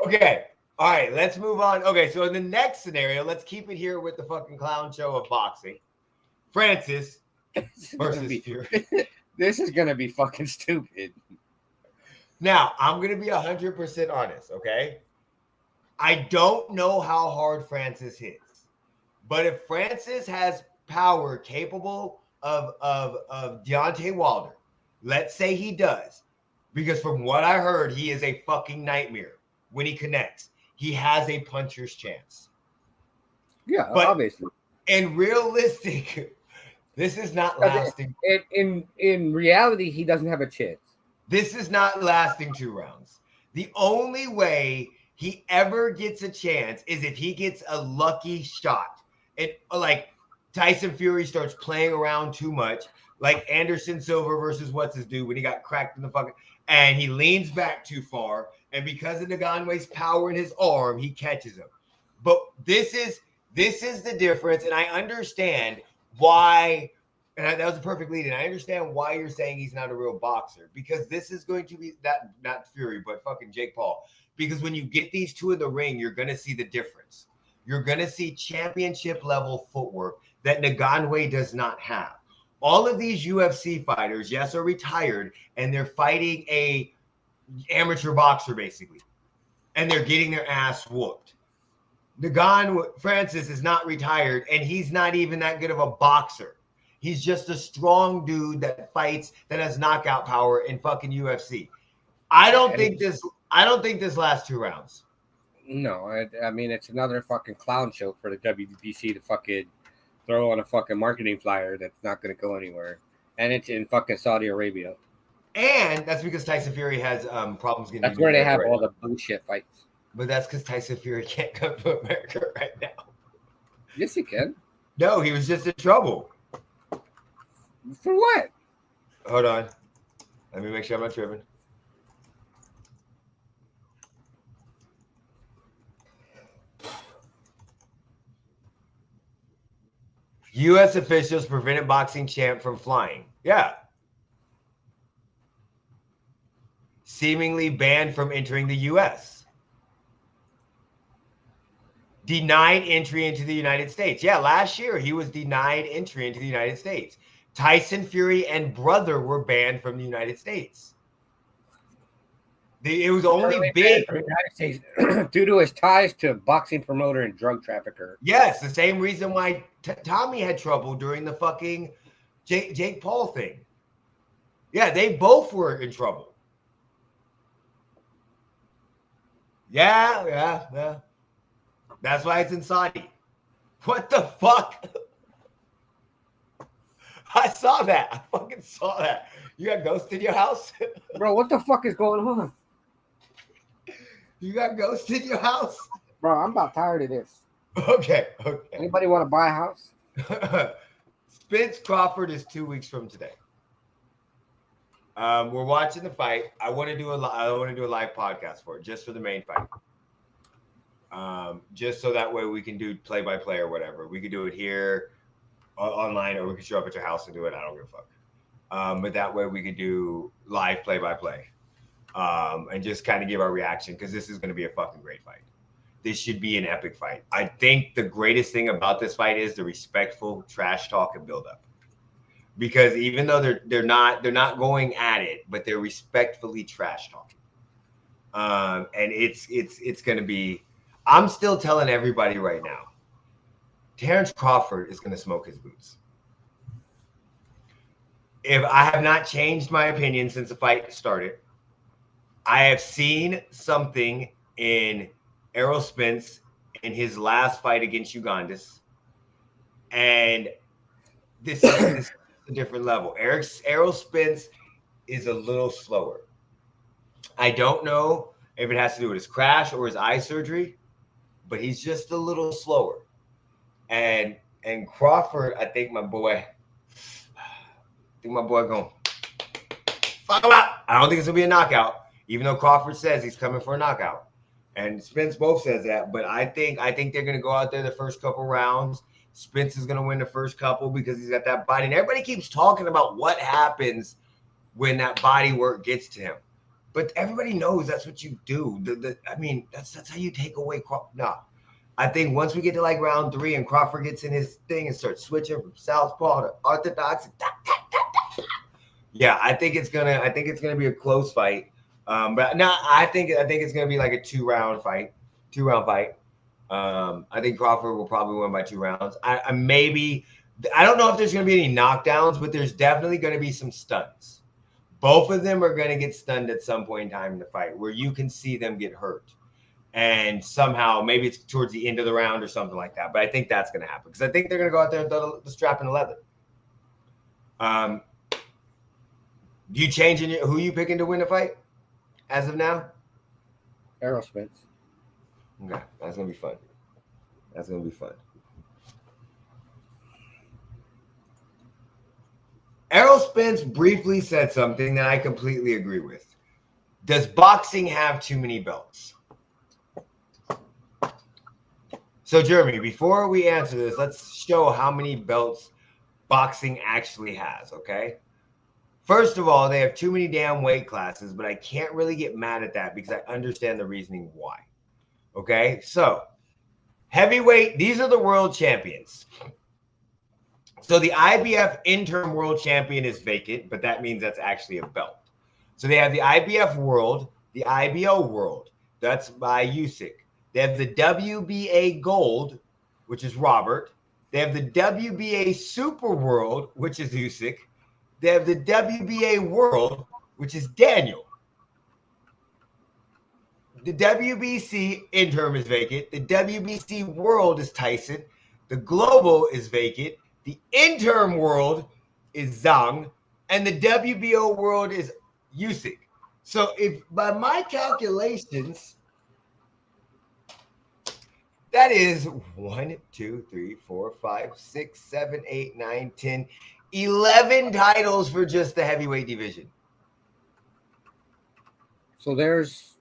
Okay. All right, let's move on. Okay, so in the next scenario, let's keep it here with the fucking clown show of boxing. Francis versus Fury.
This is gonna be fucking stupid.
Now, I'm gonna be 100% honest, okay? I don't know how hard Francis hits, but if Francis has power capable of Deontay Wilder, let's say he does, because from what I heard, he is a fucking nightmare when he connects. He has a puncher's chance.
Yeah,
but
obviously.
And realistic, this is not lasting.
In reality, he doesn't have a chance.
This is not lasting 2 rounds. The only way he ever gets a chance is if he gets a lucky shot. It like Tyson Fury starts playing around too much, like Anderson Silva versus what's his dude when he got cracked in the fucking, and he leans back too far, and because of Ngannoue's power in his arm, he catches him. But this is the difference, and I understand why. And that was a perfect lead. And I understand why you're saying he's not a real boxer, because this is going to be that, not Fury, but fucking Jake Paul. Because when you get these two in the ring, you're going to see the difference. You're going to see championship level footwork that Ngannou does not have. All of these UFC fighters, yes, are retired, and they're fighting a amateur boxer basically, and they're getting their ass whooped. Ngannou, Francis, is not retired, and he's not even that good of a boxer. He's just a strong dude that fights, that has knockout power in fucking UFC. I don't think this lasts 2 rounds.
No, I mean, it's another fucking clown show for the WBC to fucking throw on a fucking marketing flyer that's not going to go anywhere. And it's in fucking Saudi Arabia.
And that's because Tyson Fury has problems getting.
That's where they have all the bullshit fights.
But that's because Tyson Fury can't come to America right now.
Yes, he can.
No, he was just in trouble.
For what?
Hold on. Let me make sure I'm not tripping. U.S. officials prevented boxing champ from flying. Yeah. Seemingly banned from entering the U.S. Denied entry into the United States. Yeah, last year he was denied entry into the United States. Tyson Fury and brother were banned from the United States. It was only big
from the United States due to his ties to a boxing promoter and drug trafficker.
Yes, the same reason why Tommy had trouble during the fucking Jake Paul thing. Yeah, they both were in trouble. Yeah. That's why it's in Saudi. What the fuck? I saw that. I fucking saw that. You got ghosts in your house?
Bro, what the fuck is going on?
You got ghosts in your house?
Bro, I'm about tired of this.
Okay.
Anybody want to buy a house?
Spence Crawford is 2 weeks from today. We're watching the fight. I want to do a live podcast for it, just for the main fight. Just so that way we can do play-by-play or whatever. We could do it here online, or we could show up at your house and do it. I don't give a fuck. But that way we could do live play-by-play and just kind of give our reaction, because this is going to be a fucking great fight. This should be an epic fight. I think the greatest thing about this fight is the respectful trash talk and build up. Because even though they're not going at it, but they're respectfully trash talking. And it's going to be. I'm still telling everybody right now, Terrence Crawford is going to smoke his boots. If I have not changed my opinion since the fight started, I have seen something in Errol Spence in his last fight against Ugandis, and this is a different level. Errol Spence is a little slower. I don't know if it has to do with his crash or his eye surgery, but he's just a little slower. And Crawford, I think my boy going fuck him up. I don't think it's gonna be a knockout, even though Crawford says he's coming for a knockout, and Spence both says that. But I think they're gonna go out there the first couple rounds. Spence is gonna win the first couple because he's got that body, and everybody keeps talking about what happens when that body work gets to him. But everybody knows that's what you do. I mean, that's how you take away Crawford. No. I think once we get to like round 3 and Crawford gets in his thing and starts switching from southpaw to orthodox, yeah, I think it's gonna be a close fight. But no, I think it's gonna be like a 2-round fight. I think Crawford will probably win by 2 rounds. I don't know if there's gonna be any knockdowns, but there's definitely gonna be some stuns. Both of them are gonna get stunned at some point in time in the fight where you can see them get hurt. And somehow, maybe it's towards the end of the round or something like that. But I think that's going to happen because I think they're going to go out there and throw the strap in the leather. You changing who you picking to win the fight as of now?
Errol Spence.
Okay, that's going to be fun. That's going to be fun. Errol Spence briefly said something that I completely agree with. Does boxing have too many belts? So, Jeremy, before we answer this, let's show how many belts boxing actually has, okay? First of all, they have too many damn weight classes, but I can't really get mad at that because I understand the reasoning why. Okay? So, heavyweight, these are the world champions. So, the IBF interim world champion is vacant, but that means that's actually a belt. So, they have the IBF world, the IBO world. That's by Usyk. They have the WBA Gold, which is Robert. They have the WBA Super World, which is Usyk. They have the WBA World, which is Daniel. The WBC interim is vacant. The WBC World is Tyson. The Global is vacant. The interim World is Zhang. And the WBO World is Usyk. So if by my calculations, that is 1, 2, 3, 4, 5, 6, 7, 8, 9, 10, 11 titles for just the heavyweight division.
So there's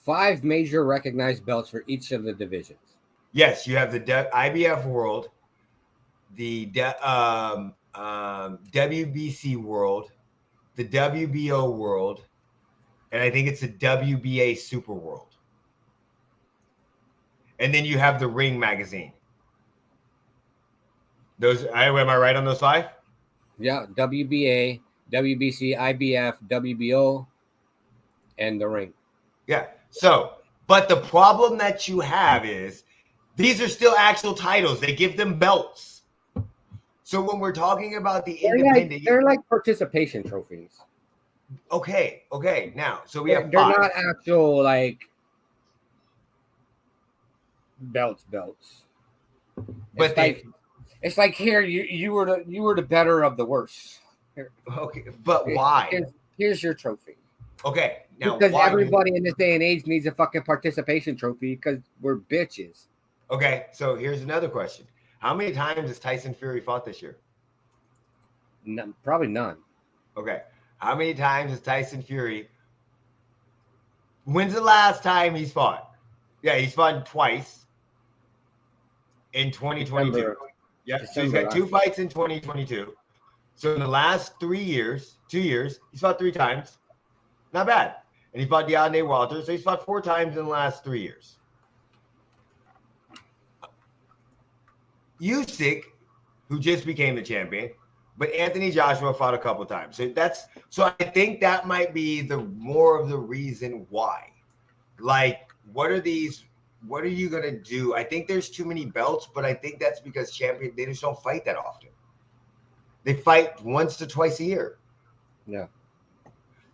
5 major recognized belts for each of the divisions.
Yes, you have the IBF World, the WBC World, the WBO World, and I think it's the WBA Super World. And then you have the Ring magazine. Am I right on those 5?
Yeah, WBA, WBC, IBF, WBO, and the Ring.
Yeah. So, but the problem that you have is these are still actual titles. They give them belts. So when we're talking about the independent,
they're like participation trophies.
Okay. Now, so we have 5.
They're not actual like belts. But it's like here you were the better of the worst. Here.
Okay, but why?
Here's your trophy.
Okay, now
because everybody in this day and age needs a fucking participation trophy because we're bitches.
Okay, so here's another question: how many times has Tyson Fury fought this year?
Probably none.
Okay, how many times has Tyson Fury? When's the last time he's fought? Yeah, he's fought twice. In 2022. Yeah, so he's got 2 fights in 2022. So in the last 2 years, he's fought 3 times. Not bad. And he fought Deontay Wilder, so he's fought 4 times in the last 3 years. Usyk, who just became the champion, but Anthony Joshua fought a couple times. So I think that might be more of the reason why. Like, what are you going to do? I think there's too many belts, but I think that's because they just don't fight that often. They fight once to twice a year.
Yeah.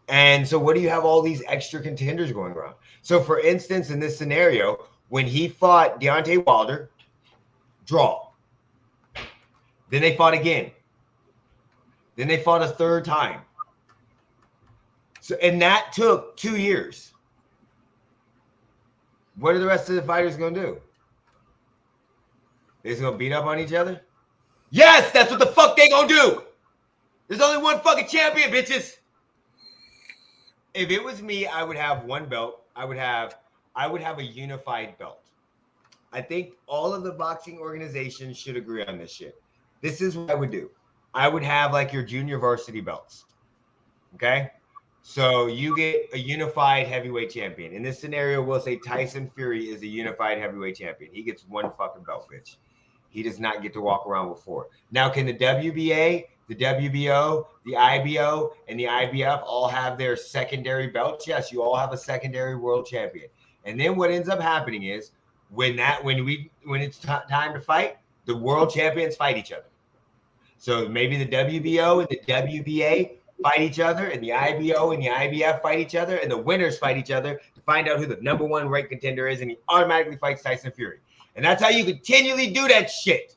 And so what do you have all these extra contenders going around? So, for instance, in this scenario, when he fought Deontay Wilder, draw. Then they fought again. Then they fought a 3rd time. So, and that took 2 years. What are the rest of the fighters going to do? They're just going to beat up on each other? Yes, that's what the fuck they going to do. There's only one fucking champion, bitches. If it was me, I would have 1 belt. I would have a unified belt. I think all of the boxing organizations should agree on this shit. This is what I would do. I would have like your junior varsity belts. Okay. So you get a unified heavyweight champion. In this scenario, we'll say Tyson Fury is a unified heavyweight champion. He gets one fucking belt, bitch. He does not get to walk around with four. Now, can the WBA, the WBO, the IBO, and the IBF all have their secondary belts? Yes, you all have a secondary world champion. And then what ends up happening is when it's time to fight, the world champions fight each other. So maybe the WBO and the WBA fight each other, and the IBO and the IBF fight each other, and the winners fight each other to find out who the number one ranked contender is, and he automatically fights Tyson Fury. And that's how you continually do that shit.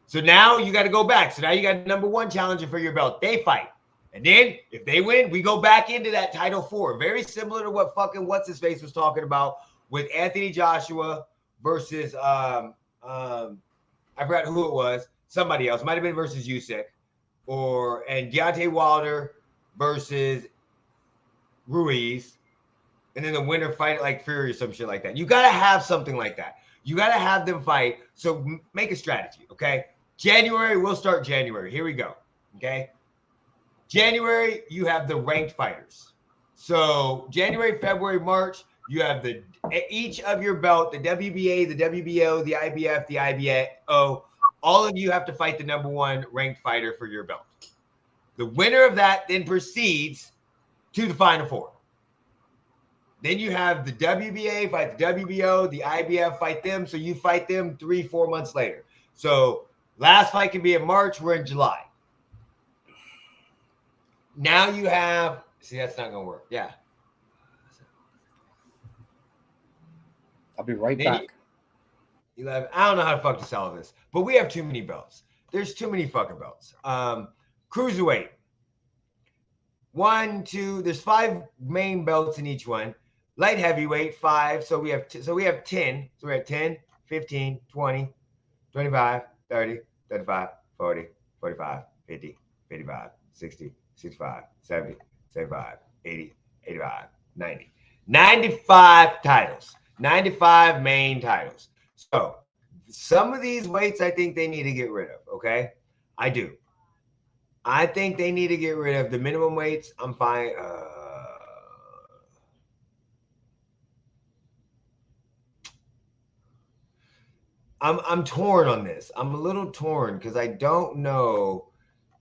So now you got to go back. So now you got number one challenger for your belt. They fight. And then if they win, we go back into that Title 4. Very similar to what fucking what's-his-face was talking about with Anthony Joshua versus, I forgot who it was. Somebody else. Might have been versus Usyk. And Deontay Wilder versus Ruiz. And then the winner fight like Fury or some shit like that. You got to have something like that. You got to have them fight. So make a strategy, okay? January, we'll start January. Here we go, okay? January, you have the ranked fighters. So January, February, March, you have each of your belt, the WBA, the WBO, the IBF, the IBO. All of you have to fight the number one ranked fighter for your belt. The winner of that then proceeds to the Final Four. Then you have the WBA fight the WBO, the IBF fight them. So you fight them 3-4 months later. So last fight can be in March. We're in July. Now you have, see, that's not going to work. Yeah.
I'll be right back.
11. I don't know how to fuck to sell this, but we have too many belts. There's too many fucking belts. Cruiserweight. 1, 2, there's 5 main belts in each one. Light heavyweight, 5. So we have 10. So we're at 10, 15, 20, 25, 30, 35, 40, 45, 50, 55, 60, 65, 70, 75, 80, 85, 90. 95 titles. 95 main titles. So some of these weights I think they need to get rid of, okay? I do. I think they need to get rid of the minimum weights. I'm fine. I'm torn on this. I'm a little torn because I don't know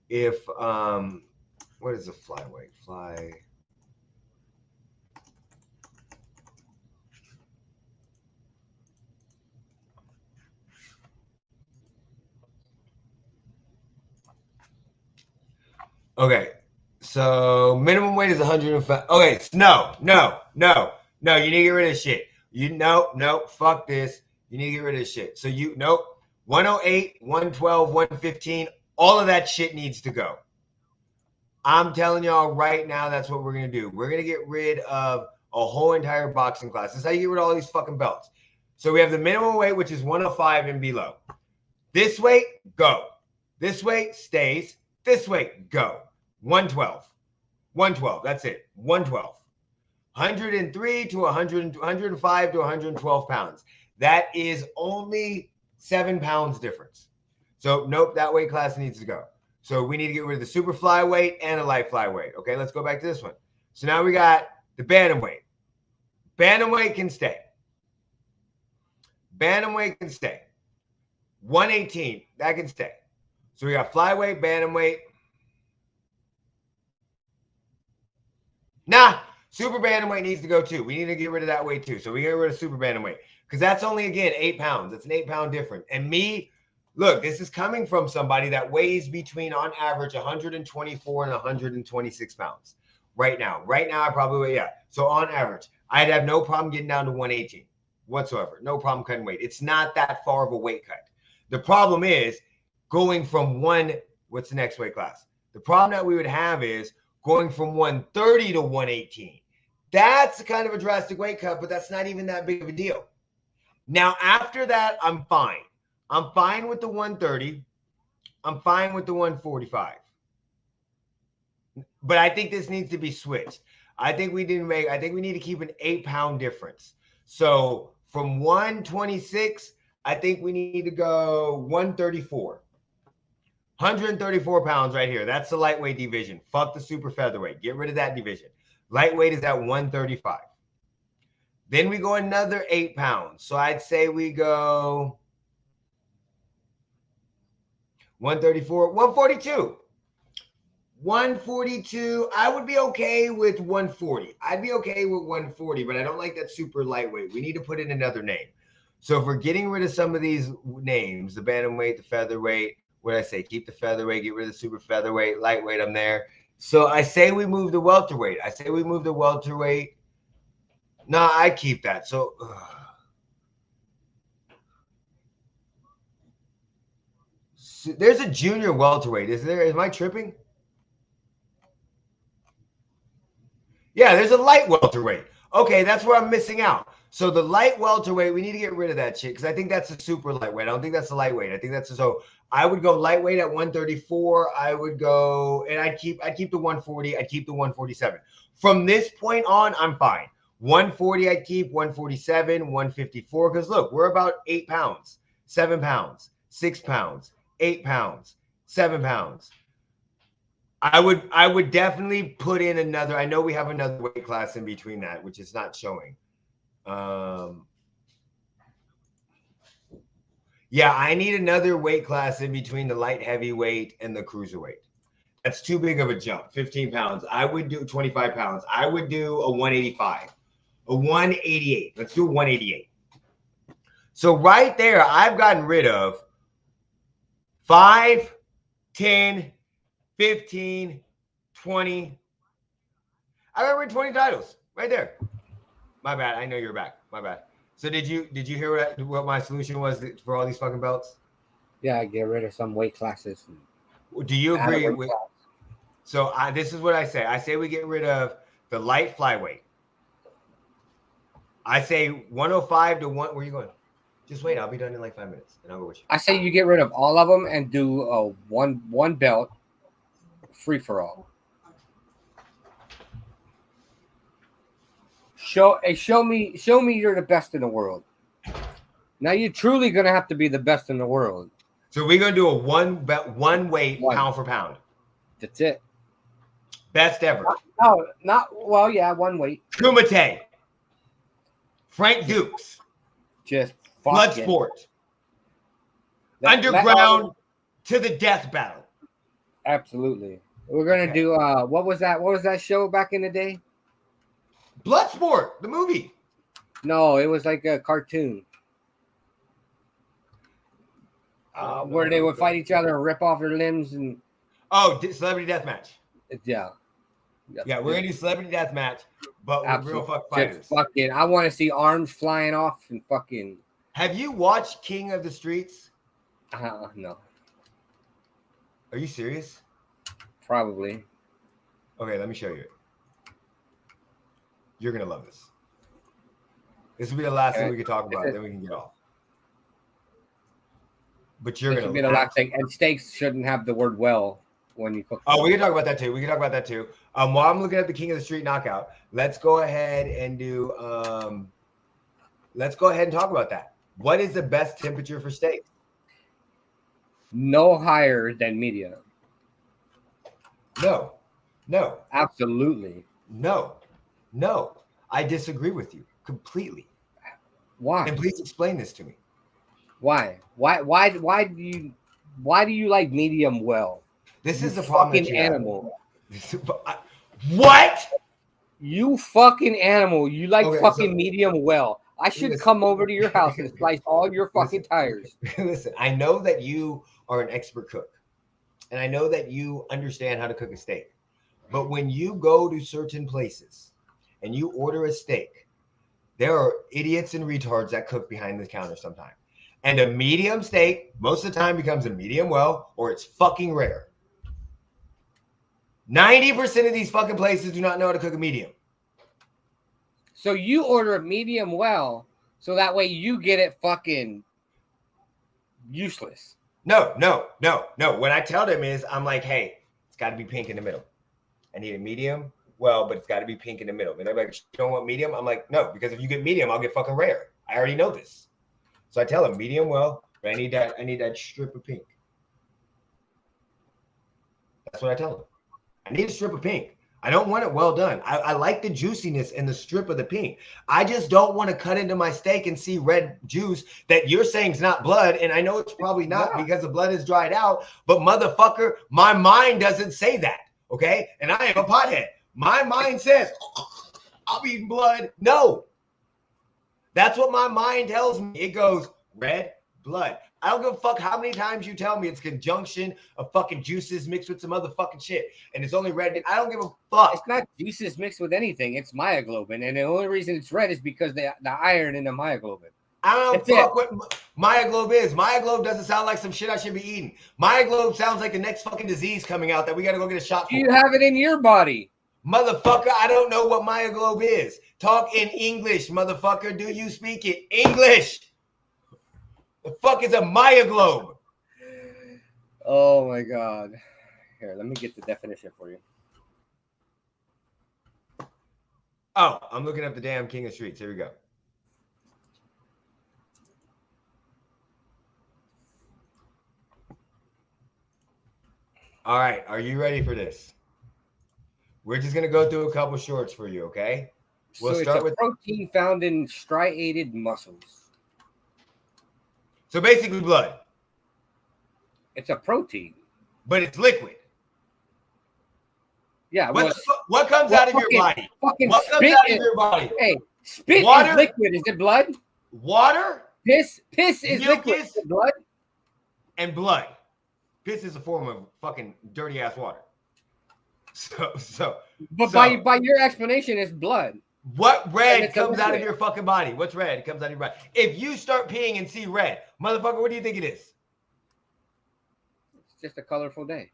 if what is the flyweight? Okay, so minimum weight is 105. Okay, no. You need to get rid of this shit. No, fuck this. You need to get rid of this shit. So 108, 112, 115, all of that shit needs to go. I'm telling y'all right now, that's what we're going to do. We're going to get rid of a whole entire boxing class. That's how you get rid of all these fucking belts. So we have the minimum weight, which is 105 and below. This weight, go. This weight stays. This weight, go. 112. 112. That's it. 112. 103 to 100, 105 to 112 pounds. That is only 7 pounds difference. So, nope, that weight class needs to go. So, we need to get rid of the super flyweight and a light flyweight. Okay, let's go back to this one. So, now we got the bantamweight. Bantamweight can stay. Bantamweight can stay. 118, that can stay. So, we got flyweight, bantamweight. Nah, super bantamweight needs to go too. We need to get rid of that weight too. So we get rid of super bantamweight because that's only, again, 8 pounds. It's an 8 pound difference. And me, look, this is coming from somebody that weighs between, on average, 124 and 126 pounds right now. Right now, I probably weigh, yeah. So on average, I'd have no problem getting down to 118 whatsoever. No problem cutting weight. It's not that far of a weight cut. The problem is going from what's the next weight class? The problem that we would have is going from 130 to 118. That's kind of a drastic weight cut, but that's not even that big of a deal. Now, after that, I'm fine. I'm fine with the 130. I'm fine with the 145. But I think this needs to be switched. I think we need to keep an 8 pound difference. So from 126, I think we need to go 134. 134 pounds right here. That's the lightweight division. Fuck the super featherweight. Get rid of that division. Lightweight is at 135. Then we go another 8 pounds. So I'd say we go 134, 142. 142. I would be okay with 140. I'd be okay with 140, but I don't like that super lightweight. We need to put in another name. So if we're getting rid of some of these names, the bantamweight, the featherweight, what did I say? Keep the featherweight, get rid of the super featherweight, lightweight, I'm there. So I say we move the welterweight. I say we move the welterweight. No, I keep that. So there's a junior welterweight. Is there? Am I tripping? Yeah, there's a light welterweight. Okay, that's where I'm missing out. So the light welterweight, we need to get rid of that shit because I think that's a super lightweight. I don't think that's a lightweight. I think that's so. I would go lightweight at 134. I would go, and I'd keep the 140. I'd keep the 147. From this point on, I'm fine. 140, I'd keep 147, 154. Because look, we're about 8 pounds, 7 pounds, 6 pounds, 8 pounds, 7 pounds. I would definitely put in another. I know we have another weight class in between that, which is not showing. Yeah, I need another weight class in between the light heavyweight and the cruiserweight. That's too big of a jump. 15 pounds. I would do 25 pounds. I would do a 185, a 188. Let's do a 188. So right there, I've gotten rid of 5, 10, 15, 20. I got rid of 20 titles right there. My bad. I know you're back. My bad. So did you hear what my solution was for all these fucking belts?
Yeah, get rid of some weight classes.
Do you agree with? So this is what I say. I say we get rid of the light flyweight. I say 105 to 1. Where are you going? Just wait. I'll be done in like 5 minutes, and I'll go with you.
I say you get rid of all of them and do a one belt free for all. Show me you're the best in the world. Now you're truly gonna have to be the best in the world.
So we're gonna do a one weight pound for pound.
That's it.
Best ever.
One weight.
Kumite. Frank Dukes.
Just
Bloodsport. Underground to the death battle.
Absolutely. We're gonna do what was that show back in the day?
Bloodsport, the movie.
No, it was like a cartoon. Where they would fight each other and rip off their limbs and
Celebrity Deathmatch.
Yeah,
we're gonna do Celebrity Deathmatch, but with real fuck fighters.
I want to see arms flying off and fucking.
Have you watched King of the Streets?
No.
Are you serious?
Probably.
Okay, let me show you it. You're gonna love this. This will be the last thing we can talk about, then we can get off. But you're gonna be the last thing.
And steaks shouldn't have the word "well" when you cook.
Oh, we can talk about that too. While I'm looking at the King of the Street knockout, let's go ahead and do. Let's go ahead and talk about that. What is the best temperature for steaks?
No higher than medium.
No.
Absolutely.
No, I disagree with you completely.
Why?
And please explain this to me.
Why do you like medium well?
This is the problem.
Fucking animal.
What?
You fucking animal. You like medium well. I should come over to your house and slice all your fucking tires.
Listen, I know that you are an expert cook, and I know that you understand how to cook a steak. But when you go to certain places and you order a steak, there are idiots and retards that cook behind the counter sometimes. And a medium steak most of the time becomes a medium well, or it's fucking rare. 90% of these fucking places do not know how to cook a medium.
So you order a medium well, so that way you get it fucking useless.
No. What I tell them is, I'm like, hey, it's got to be pink in the middle. I need a medium well, but it's got to be pink in the middle. And they're like, you don't want medium? I'm like, no, because if you get medium, I'll get fucking rare. I already know this. So I tell them medium well, but I need that strip of pink. That's what I tell them. I need a strip of pink. I don't want it well done. I like the juiciness and the strip of the pink. I just don't want to cut into my steak and see red juice that you're saying is not blood. And I know it's probably not because the blood is dried out. But motherfucker, my mind doesn't say that. Okay? And I am a pothead. My mind says, I'm eating blood. No. That's what my mind tells me. It goes, red blood. I don't give a fuck how many times you tell me it's conjunction of fucking juices mixed with some motherfucking shit. And it's only red. I don't give a fuck.
It's not juices mixed with anything. It's myoglobin. And the only reason it's red is because the iron in the myoglobin.
I don't fuck what myoglobe is. Myoglobe doesn't sound like some shit I should be eating. Myoglobe sounds like the next fucking disease coming out that we got to go get a shot for.
You have it in your body.
Motherfucker, I don't know what myoglobe is. Talk in English, motherfucker. Do you speak it? English. The fuck is a myoglobe?
Oh my God. Here, let me get the definition for you.
Oh, I'm looking up the damn King of Streets. Here we go. All right, are you ready for this? We're just going to go through a couple shorts for you, okay?
We'll start with protein found in striated muscles.
So basically blood.
It's a protein.
But it's liquid.
Yeah.
What comes out of your body?
What
comes out of your body?
Hey, spit is liquid. Is it blood?
Water?
Piss is liquid. Is it blood?
And blood. Piss is a form of fucking dirty ass water. But
by your explanation, it's blood.
What red comes out of your fucking body? What's red? It comes out of your body. If you start peeing and see red, motherfucker, what do you think it is?
It's just a colorful day.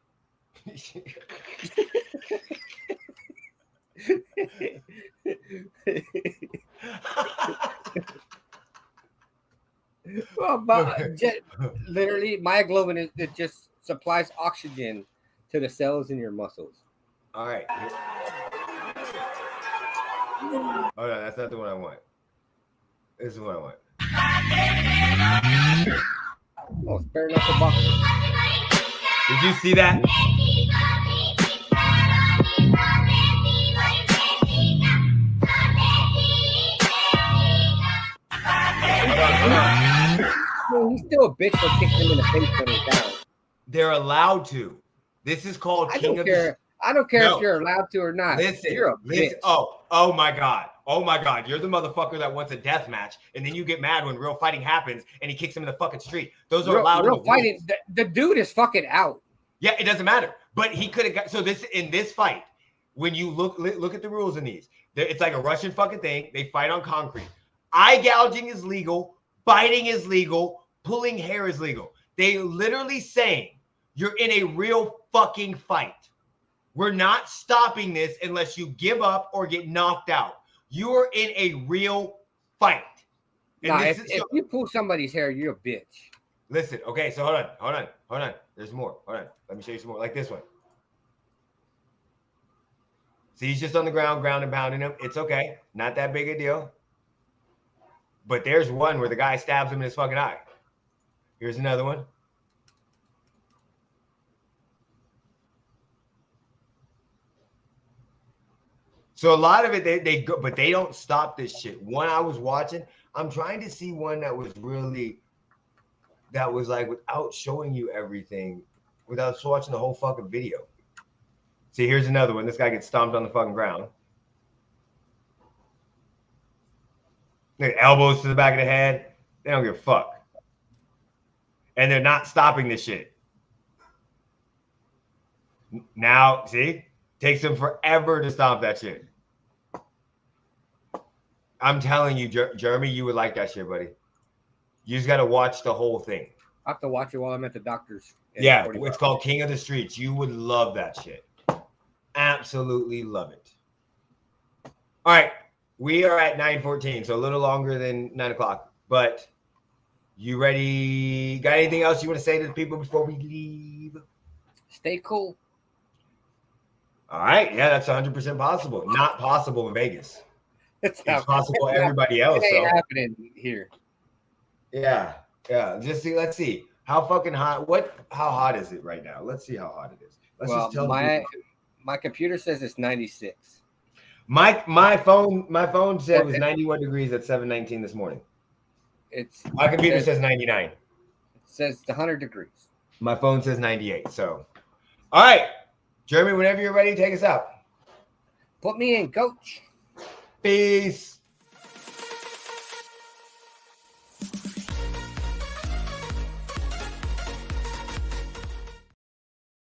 Well, but literally, myoglobin it just supplies oxygen to the cells in your muscles.
All right. Oh no, that's not the one I want. This is what I want.
Oh, it's bare knuckle boxing.
Did you see that?
He's still a bitch for kicking him in the face when he's down.
They're allowed to. This is called King of the...
I don't care if you're allowed to or not.
Listen,
you're a bitch.
Oh my God. Oh my God. You're the motherfucker that wants a death match, and then you get mad when real fighting happens and he kicks him in the fucking street. Those are allowed.
Real fighting. The dude is fucking out.
Yeah, it doesn't matter. But he could have got in this fight, when you look at the rules in these, it's like a Russian fucking thing. They fight on concrete. Eye gouging is legal, biting is legal, pulling hair is legal. They literally saying you're in a real fucking fight. We're not stopping this unless you give up or get knocked out. You are in a real fight.
And if you pull somebody's hair, you're a bitch.
Listen, okay, so hold on. There's more. Hold on. Let me show you some more. Like this one. See, he's just on the ground and pounding him. It's okay. Not that big a deal. But there's one where the guy stabs him in his fucking eye. Here's another one. So a lot of it, they go, but they don't stop this shit. One I was watching, I'm trying to see one that was like without showing you everything, without watching the whole fucking video. See, here's another one. This guy gets stomped on the fucking ground. Elbows to the back of the head. They don't give a fuck. And they're not stopping this shit. Now, see? Takes them forever to stop that shit. I'm telling you, Jeremy, you would like that shit, buddy. You just got to watch the whole thing.
I have to watch it while I'm at the doctor's.
Yeah, it's called King of the Streets. You would love that shit. Absolutely love it. All right. We are at 9:14, so a little longer than 9 o'clock. But you ready? Got anything else you want to say to the people before we leave?
Stay cool.
All right. Yeah, that's 100% possible. Not possible in Vegas. It's possible everybody else.
It ain't happening here.
Yeah. Just see. Let's see. How fucking hot? How hot is it right now? Let's see how hot it is. Let's
Well,
just tell
my computer says it's 96.
my phone said it was 91 degrees at 7:19 this morning. My computer says 99.
It says it's 100 degrees.
My phone says 98. So, all right, Jeremy, whenever you're ready, take us out.
Put me in, coach.
Peace.